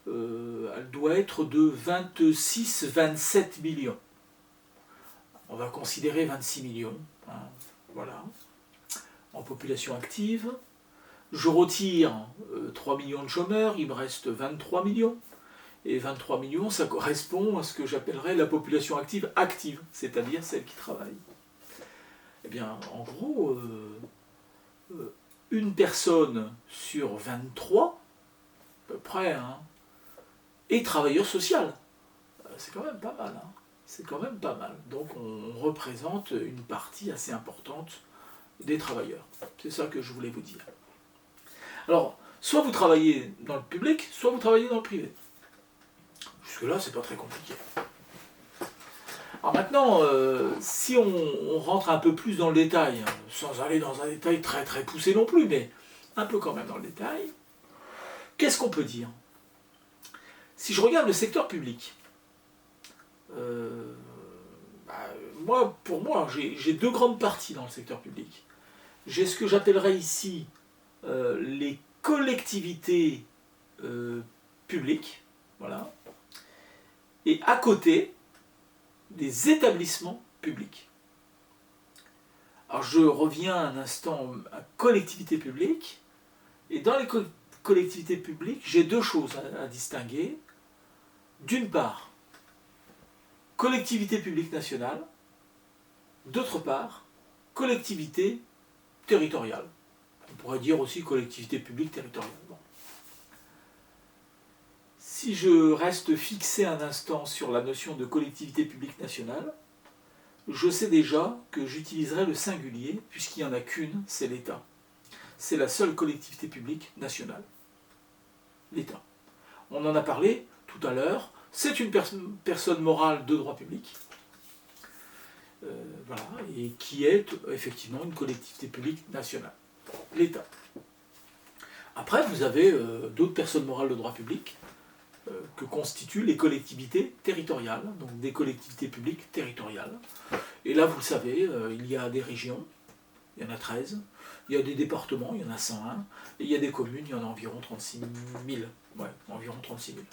elle doit être de 26-27 millions. On va considérer 26 millions, voilà, en population active. Je retire 3 millions de chômeurs, il me reste 23 millions. Et 23 millions, ça correspond à ce que j'appellerais la population active, c'est-à-dire celle qui travaille. Eh bien, en gros, une personne sur 23, à peu près, est travailleur social. C'est quand même pas mal. C'est quand même pas mal. Donc on représente une partie assez importante des travailleurs. C'est ça que je voulais vous dire. Alors, soit vous travaillez dans le public, soit vous travaillez dans le privé. Jusque-là, c'est pas très compliqué. Alors maintenant, si on rentre un peu plus dans le détail, sans aller dans un détail très très poussé non plus, mais un peu quand même dans le détail, qu'est-ce qu'on peut dire? Si je regarde le secteur public, pour moi, j'ai deux grandes parties dans le secteur public. J'ai ce que j'appellerais ici les collectivités publiques, voilà, et à côté, des établissements publics. Alors je reviens un instant à collectivité publique, et dans les collectivités publiques, j'ai deux choses à distinguer. D'une part, collectivité publique nationale, d'autre part, collectivité territoriale. On pourrait dire aussi collectivité publique territoriale. Bon. Si je reste fixé un instant sur la notion de collectivité publique nationale, je sais déjà que j'utiliserai le singulier, puisqu'il n'y en a qu'une, c'est l'État. C'est la seule collectivité publique nationale. L'État. On en a parlé tout à l'heure. C'est une personne morale de droit public. Voilà, et qui est effectivement une collectivité publique nationale, l'État. Après, vous avez d'autres personnes morales de droit public que constituent les collectivités territoriales, donc des collectivités publiques territoriales. Et là, vous le savez, il y a des régions, il y en a 13, il y a des départements, il y en a 101, et il y a des communes, il y en a environ 36 000. Ouais, environ 36 000.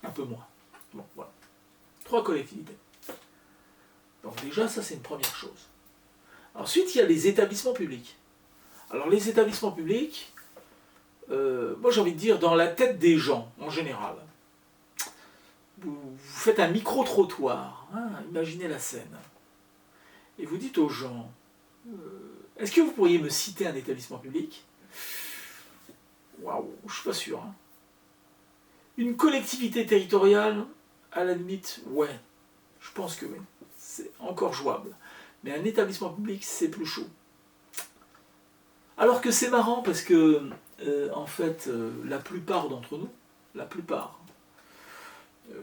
Un peu moins. Bon, voilà. 3 collectivités. Donc déjà, ça c'est une première chose. Ensuite, il y a les établissements publics. Alors les établissements publics, moi j'ai envie de dire, dans la tête des gens, en général, vous faites un micro-trottoir, hein, imaginez la scène, et vous dites aux gens, est-ce que vous pourriez me citer un établissement public? Waouh, je suis pas sûr. Hein. Une collectivité territoriale, à la limite, ouais, je pense que oui. C'est encore jouable. Mais un établissement public, c'est plus chaud. Alors que c'est marrant parce que, en fait, la plupart d'entre nous,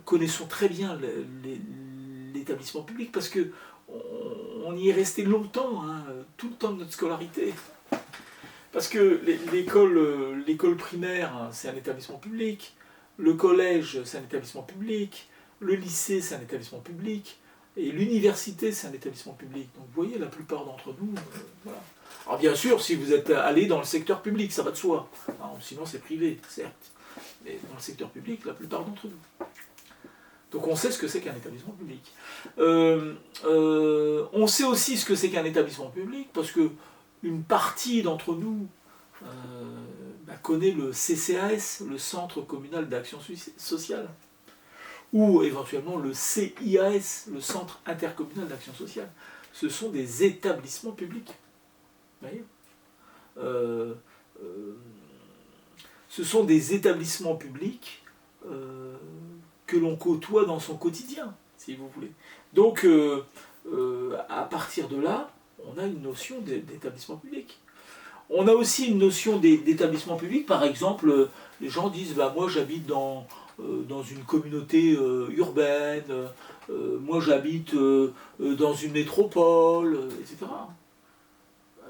connaissons très bien l'établissement public parce que on y est resté longtemps, hein, tout le temps de notre scolarité. Parce que l'école primaire, c'est un établissement public, le collège, c'est un établissement public, le lycée, c'est un établissement public, et l'université, c'est un établissement public. Donc vous voyez, la plupart d'entre nous, voilà. Alors bien sûr, si vous êtes allé dans le secteur public, ça va de soi. Alors, sinon c'est privé, certes. Mais dans le secteur public, la plupart d'entre nous. Donc on sait ce que c'est qu'un établissement public. On sait aussi ce que c'est qu'un établissement public, parce que une partie d'entre nous connaît le CCAS, le Centre communal d'action sociale, ou éventuellement le CIAS, le Centre intercommunal d'action sociale. Ce sont des établissements publics. Vous voyez ce sont des établissements publics que l'on côtoie dans son quotidien, si vous voulez. Donc, à partir de là, on a une notion d'établissement public. On a aussi une notion d'établissement public. Par exemple, les gens disent bah, « moi j'habite dans une communauté urbaine, moi j'habite dans une métropole, etc. »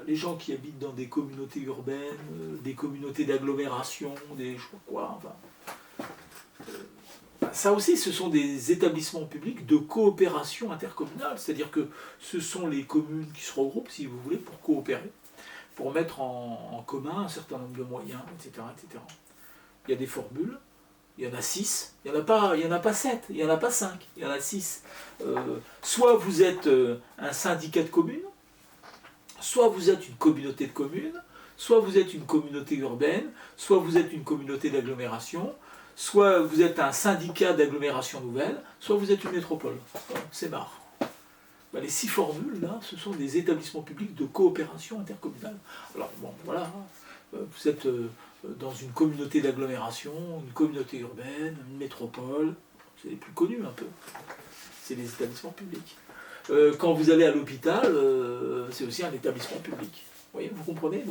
Les gens qui habitent dans des communautés urbaines, des communautés d'agglomération, des je sais pas quoi, enfin, ça aussi, ce sont des établissements publics de coopération intercommunale, c'est-à-dire que ce sont les communes qui se regroupent, si vous voulez, pour coopérer, pour mettre en commun un certain nombre de moyens, etc., etc. Il y a des formules, il y en a 6, il n'y en a pas 7, il n'y en a pas 5, il y en a 6. Soit vous êtes un syndicat de communes, soit vous êtes une communauté de communes, soit vous êtes une communauté urbaine, soit vous êtes une communauté d'agglomération, soit vous êtes un syndicat d'agglomération nouvelle, soit vous êtes une métropole. C'est marre. Les 6 formules, là, ce sont des établissements publics de coopération intercommunale. Alors, bon, voilà, vous êtes dans une communauté d'agglomération, une communauté urbaine, une métropole, c'est les plus connus un peu. C'est les établissements publics. Quand vous allez à l'hôpital, c'est aussi un établissement public. Vous voyez, vous comprenez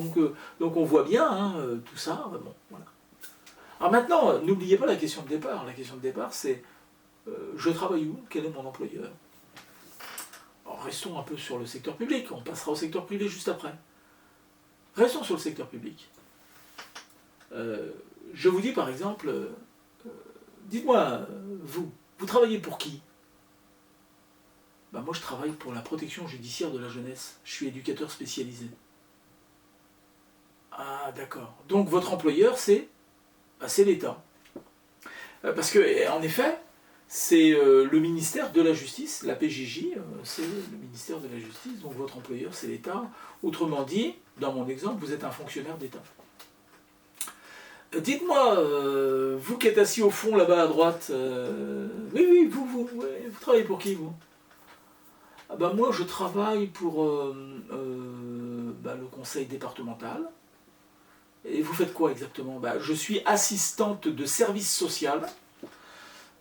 donc on voit bien hein, tout ça. Bon, voilà. Alors maintenant, n'oubliez pas la question de départ. La question de départ, c'est je travaille où? Quel est mon employeur? Alors, restons un peu sur le secteur public. On passera au secteur privé juste après. Restons sur le secteur public. Je vous dis par exemple, dites-moi, vous travaillez pour qui? Ben moi je travaille pour la protection judiciaire de la jeunesse. Je suis éducateur spécialisé. Ah d'accord. Donc votre employeur c'est l'État. Parce que en effet, c'est le ministère de la Justice, la PJJ, c'est le ministère de la Justice, donc votre employeur c'est l'État. Autrement dit, dans mon exemple, vous êtes un fonctionnaire d'État. Dites-moi, vous qui êtes assis au fond là-bas à droite, oui, vous travaillez pour qui vous? Ah ben moi je travaille pour le conseil départemental. Et vous faites quoi exactement? Je suis assistante de service social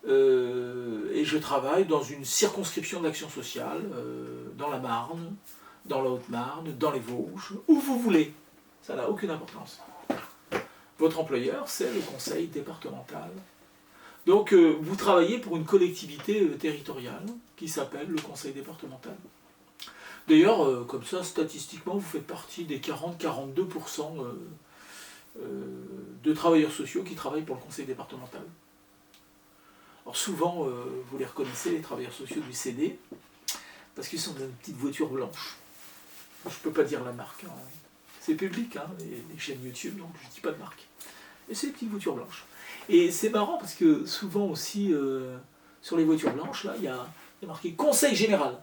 et je travaille dans une circonscription d'action sociale dans la Marne, dans la Haute-Marne, dans les Vosges, où vous voulez. Ça n'a aucune importance. Votre employeur, c'est le conseil départemental Donc vous travaillez pour une collectivité territoriale qui s'appelle le conseil départemental. D'ailleurs, comme ça, statistiquement, vous faites partie des 40-42% de travailleurs sociaux qui travaillent pour le conseil départemental. Alors souvent, vous les reconnaissez, les travailleurs sociaux du CD, parce qu'ils sont dans une petite voiture blanche. Je ne peux pas dire la marque, hein. C'est public, hein, les chaînes YouTube, donc je ne dis pas de marque. Et c'est des petites voitures blanches. Et c'est marrant parce que souvent aussi, sur les voitures blanches, là, il y a marqué Conseil Général.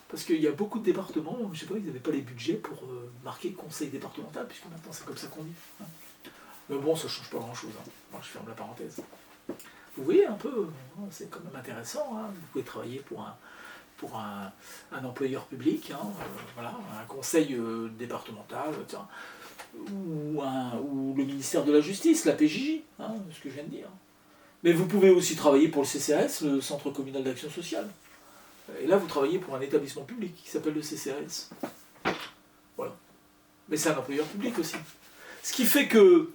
Parce qu'il y a beaucoup de départements, je ne sais pas, ils n'avaient pas les budgets pour marquer Conseil départemental, puisque maintenant c'est comme ça qu'on dit. Hein. Mais bon, ça ne change pas grand-chose. Hein. Moi, je ferme la parenthèse. Vous voyez un peu, c'est quand même intéressant. Hein. Vous pouvez travailler pour un employeur public, hein, voilà, un conseil départemental, tiens, ou le ministère de la Justice, la PJJ, hein, ce que je viens de dire. Mais vous pouvez aussi travailler pour le CCAS, le Centre communal d'action sociale. Et là, vous travaillez pour un établissement public qui s'appelle le CCAS. Voilà. Mais c'est un employeur public aussi. Ce qui fait que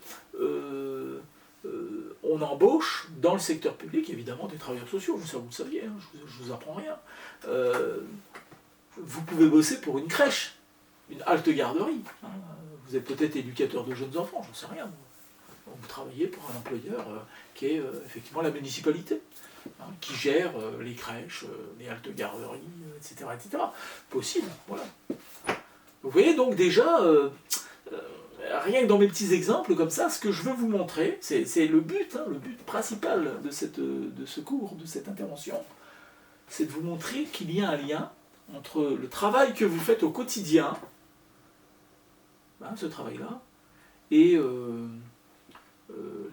on embauche dans le secteur public, évidemment, des travailleurs sociaux. Ça, vous le saviez, hein, je ne vous apprends rien. Vous pouvez bosser pour une crèche, une halte garderie. Hein. Vous êtes peut-être éducateur de jeunes enfants, je ne sais rien. Donc, vous travaillez pour un employeur qui est effectivement la municipalité, hein, qui gère les crèches, les haltes garderies, etc., etc. Possible, voilà. Vous voyez donc déjà... rien que dans mes petits exemples comme ça, ce que je veux vous montrer, c'est le but, hein, le but principal de ce cours, de cette intervention, c'est de vous montrer qu'il y a un lien entre le travail que vous faites au quotidien, hein, ce travail-là, et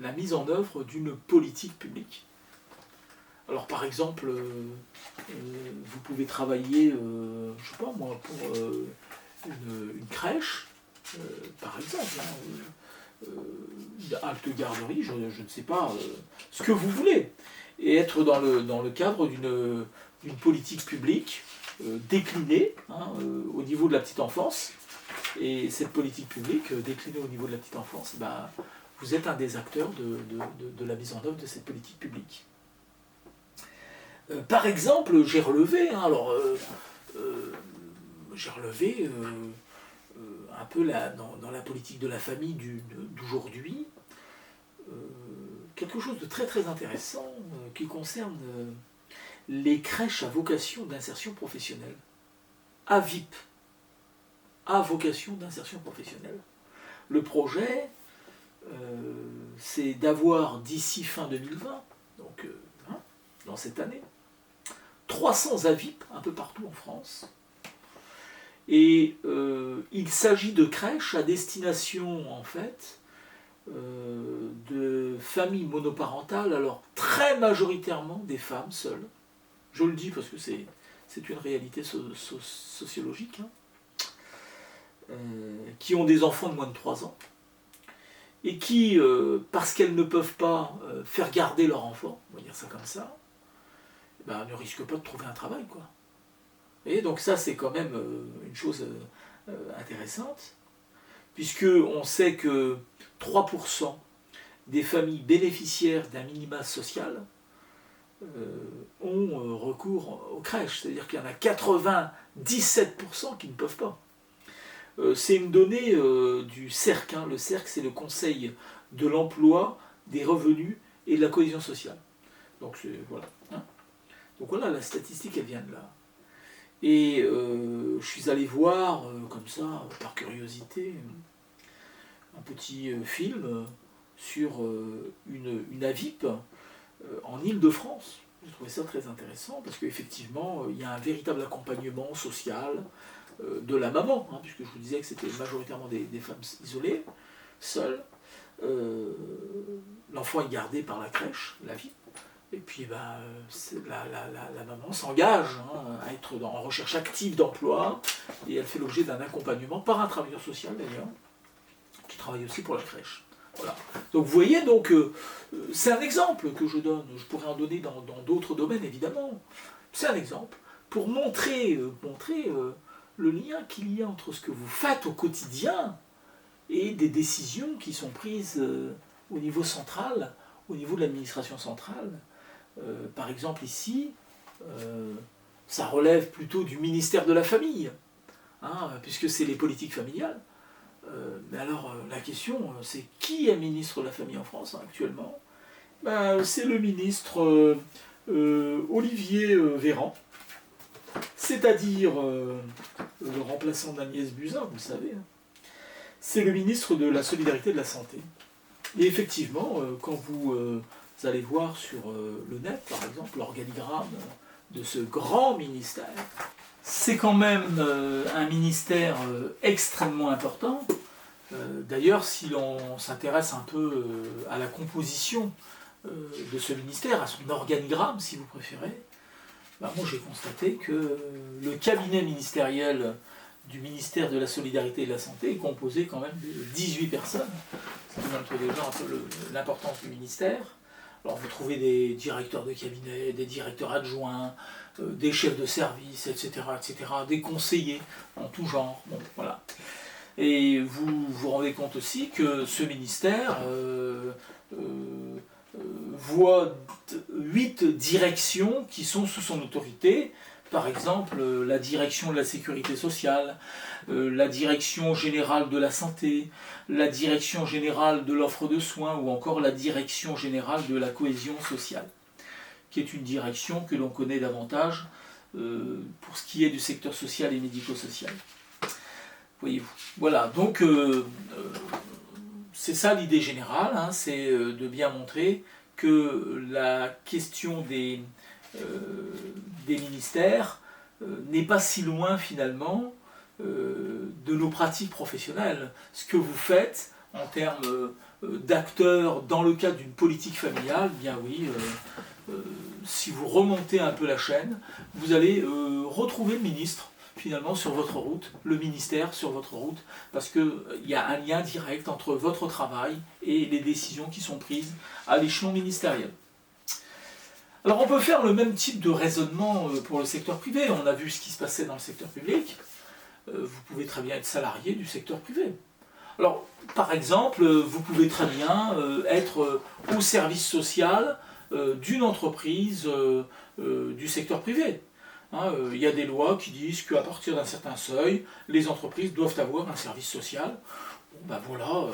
la mise en œuvre d'une politique publique. Alors par exemple, vous pouvez travailler, je sais pas moi, pour une crèche, par exemple, hein, une halte garderie, je ne sais pas, ce que vous voulez, et être dans le cadre d'une politique publique déclinée, hein, au niveau de la petite enfance. Et cette politique publique déclinée au niveau de la petite enfance, bah, vous êtes un des acteurs de la mise en œuvre de cette politique publique. Par exemple, j'ai relevé, hein, j'ai relevé un peu dans la politique de la famille d'aujourd'hui, quelque chose de très très intéressant qui concerne les crèches à vocation d'insertion professionnelle, AVIP, à vocation d'insertion professionnelle. Le projet, c'est d'avoir d'ici fin 2020, donc hein, dans cette année, 300 AVIP un peu partout en France. Et il s'agit de crèches à destination, en fait, de familles monoparentales, alors très majoritairement des femmes seules. Je le dis parce que c'est une réalité sociologique, hein, qui ont des enfants de moins de 3 ans, et qui, parce qu'elles ne peuvent pas faire garder leur enfant, on va dire ça comme ça, ben, ne risquent pas de trouver un travail, quoi. Et donc ça, c'est quand même une chose intéressante, puisqu'on sait que 3% des familles bénéficiaires d'un minima social ont recours aux crèches, c'est-à-dire qu'il y en a 97% qui ne peuvent pas. C'est une donnée du CERC, hein. Le CERC, c'est le Conseil de l'emploi, des revenus et de la cohésion sociale. Donc voilà. Hein. Donc voilà, la statistique, elle vient de là. Et je suis allé voir, comme ça, par curiosité, un petit film sur une AVIP en Île-de-France. J'ai trouvé ça très intéressant parce qu'effectivement, il y a un véritable accompagnement social de la maman, hein, puisque je vous disais que c'était majoritairement des femmes isolées, seules. L'enfant est gardé par la crèche, l'AVIP. Et puis la maman s'engage, hein, à être en recherche active d'emploi, et elle fait l'objet d'un accompagnement par un travailleur social d'ailleurs, qui travaille aussi pour la crèche. Voilà. Donc vous voyez, c'est un exemple que je donne, je pourrais en donner dans d'autres domaines évidemment. C'est un exemple pour montrer le lien qu'il y a entre ce que vous faites au quotidien et des décisions qui sont prises au niveau central, au niveau de l'administration centrale. Par exemple ici, ça relève plutôt du ministère de la Famille, hein, puisque c'est les politiques familiales. Mais alors la question, c'est qui est ministre de la Famille en France, hein, actuellement? Ben, c'est le ministre Olivier Véran, c'est-à-dire le remplaçant d'Agnès Buzyn, vous le savez. Hein. C'est le ministre de la Solidarité et de la Santé. Et effectivement, quand vous allez voir sur le net, par exemple, l'organigramme de ce grand ministère, c'est quand même un ministère extrêmement important. D'ailleurs, si l'on s'intéresse un peu à la composition de ce ministère, à son organigramme, si vous préférez, ben moi j'ai constaté que le cabinet ministériel du ministère de la Solidarité et de la Santé est composé quand même de 18 personnes. Ça vous montre déjà un peu l'importance du ministère. Alors vous trouvez des directeurs de cabinet, des directeurs adjoints, des chefs de service, etc., des conseillers en tout genre. Bon, voilà. Et vous vous rendez compte aussi que ce ministère voit 8 directions qui sont sous son autorité. Par exemple, la direction de la sécurité sociale, la direction générale de la santé, la direction générale de l'offre de soins ou encore la direction générale de la cohésion sociale, qui est une direction que l'on connaît davantage pour ce qui est du secteur social et médico-social. Voyez-vous. Voilà, donc c'est ça l'idée générale, hein, c'est de bien montrer que la question des ministères n'est pas si loin finalement de nos pratiques professionnelles. Ce que vous faites en termes d'acteurs dans le cadre d'une politique familiale, bien oui, si vous remontez un peu la chaîne, vous allez retrouver le ministre finalement sur votre route, le ministère sur votre route, parce qu'il y a un lien direct entre votre travail et les décisions qui sont prises à l'échelon ministériel. Alors on peut faire le même type de raisonnement pour le secteur privé. On a vu ce qui se passait dans le secteur public. Vous pouvez très bien être salarié du secteur privé. Alors, par exemple, vous pouvez très bien être au service social d'une entreprise du secteur privé. Il y a des lois qui disent qu'à partir d'un certain seuil, les entreprises doivent avoir un service social. Bon, ben voilà,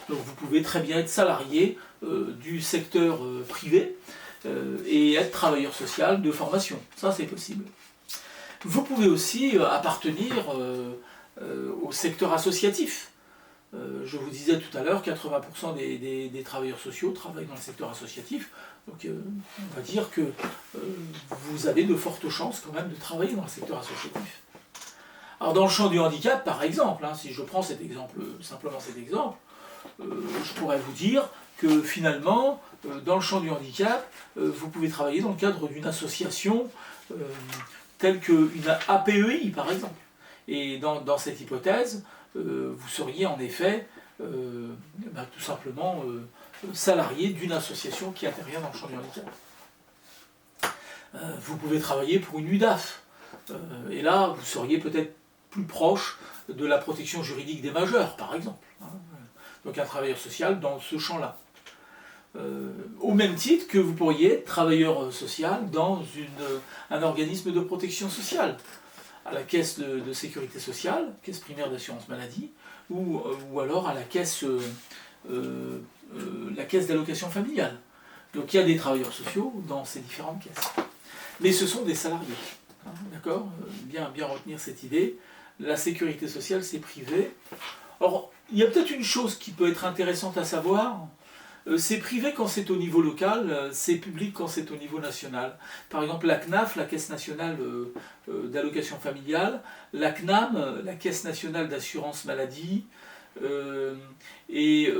donc vous pouvez très bien être salarié du secteur privé et être travailleur social de formation. Ça, c'est possible. Vous pouvez aussi appartenir au secteur associatif. Je vous disais tout à l'heure, 80% des travailleurs sociaux travaillent dans le secteur associatif. Donc on va dire que vous avez de fortes chances quand même de travailler dans le secteur associatif. Alors dans le champ du handicap, par exemple, hein, si je prends cet exemple, simplement cet exemple, je pourrais vous dire que finalement, dans le champ du handicap, vous pouvez travailler dans le cadre d'une association telle qu'une APEI, par exemple. Et dans cette hypothèse, vous seriez en effet tout simplement salarié d'une association qui intervient dans le champ du handicap. Vous pouvez travailler pour une UDAF, et là vous seriez peut-être plus proche de la protection juridique des majeurs, par exemple. Donc un travailleur social dans ce champ-là. Au même titre que vous pourriez être travailleur social dans un organisme de protection sociale, à la caisse de sécurité sociale, caisse primaire d'assurance maladie, ou alors à la caisse d'allocation familiale. Donc il y a des travailleurs sociaux dans ces différentes caisses. Mais ce sont des salariés. Hein, d'accord ? Bien retenir cette idée. La sécurité sociale, c'est privé. Or, il y a peut-être une chose qui peut être intéressante à savoir. C'est privé quand c'est au niveau local, c'est public quand c'est au niveau national. Par exemple, la CNAF, la Caisse nationale d'allocation familiale, la CNAM, la Caisse nationale d'assurance maladie, et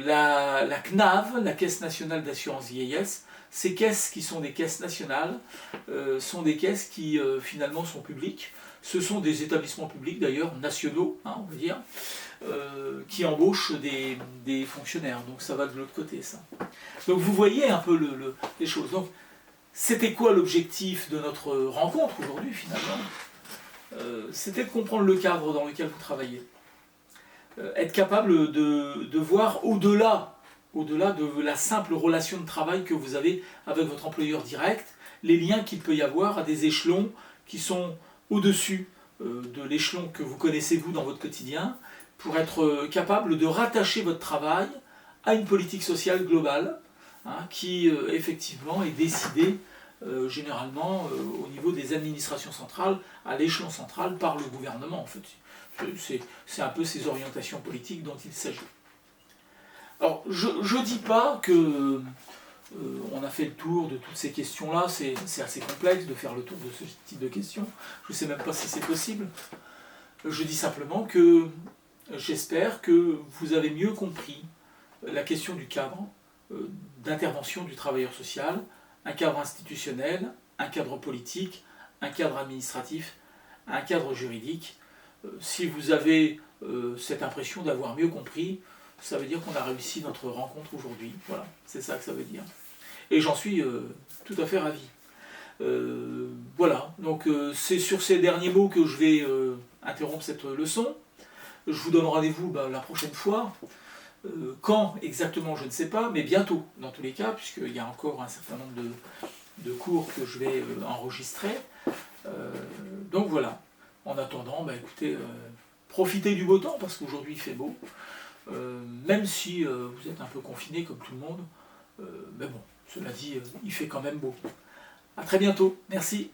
la CNAV, la Caisse nationale d'assurance vieillesse. Ces caisses qui sont des caisses nationales sont des caisses qui finalement sont publiques. Ce sont des établissements publics d'ailleurs, nationaux, hein, on va dire, qui embauchent des fonctionnaires. Donc ça va de l'autre côté, ça. Donc vous voyez un peu les choses. Donc c'était quoi l'objectif de notre rencontre aujourd'hui, finalement C'était de comprendre le cadre dans lequel vous travaillez. Être capable de voir au-delà au-delà de la simple relation de travail que vous avez avec votre employeur direct, les liens qu'il peut y avoir à des échelons qui sont au-dessus de l'échelon que vous connaissez vous dans votre quotidien, pour être capable de rattacher votre travail à une politique sociale globale, hein, qui effectivement est décidée généralement au niveau des administrations centrales, à l'échelon central, par le gouvernement en fait. C'est un peu ces orientations politiques dont il s'agit. Alors, je ne dis pas que on a fait le tour de toutes ces questions-là, c'est assez complexe de faire le tour de ce type de questions, je ne sais même pas si c'est possible. Je dis simplement que j'espère que vous avez mieux compris la question du cadre d'intervention du travailleur social, un cadre institutionnel, un cadre politique, un cadre administratif, un cadre juridique. Si vous avez cette impression d'avoir mieux compris, ça veut dire qu'on a réussi notre rencontre aujourd'hui. Voilà, c'est ça que ça veut dire. Et j'en suis tout à fait ravi. Voilà, donc c'est sur ces derniers mots que je vais interrompre cette leçon. Je vous donne rendez-vous la prochaine fois. Quand exactement, je ne sais pas, mais bientôt, dans tous les cas, puisqu'il y a encore un certain nombre de cours que je vais enregistrer. Donc voilà. En attendant, écoutez, profitez du beau temps, parce qu'aujourd'hui il fait beau. Même si vous êtes un peu confiné comme tout le monde. Mais bon, cela dit, il fait quand même beau. A très bientôt. Merci.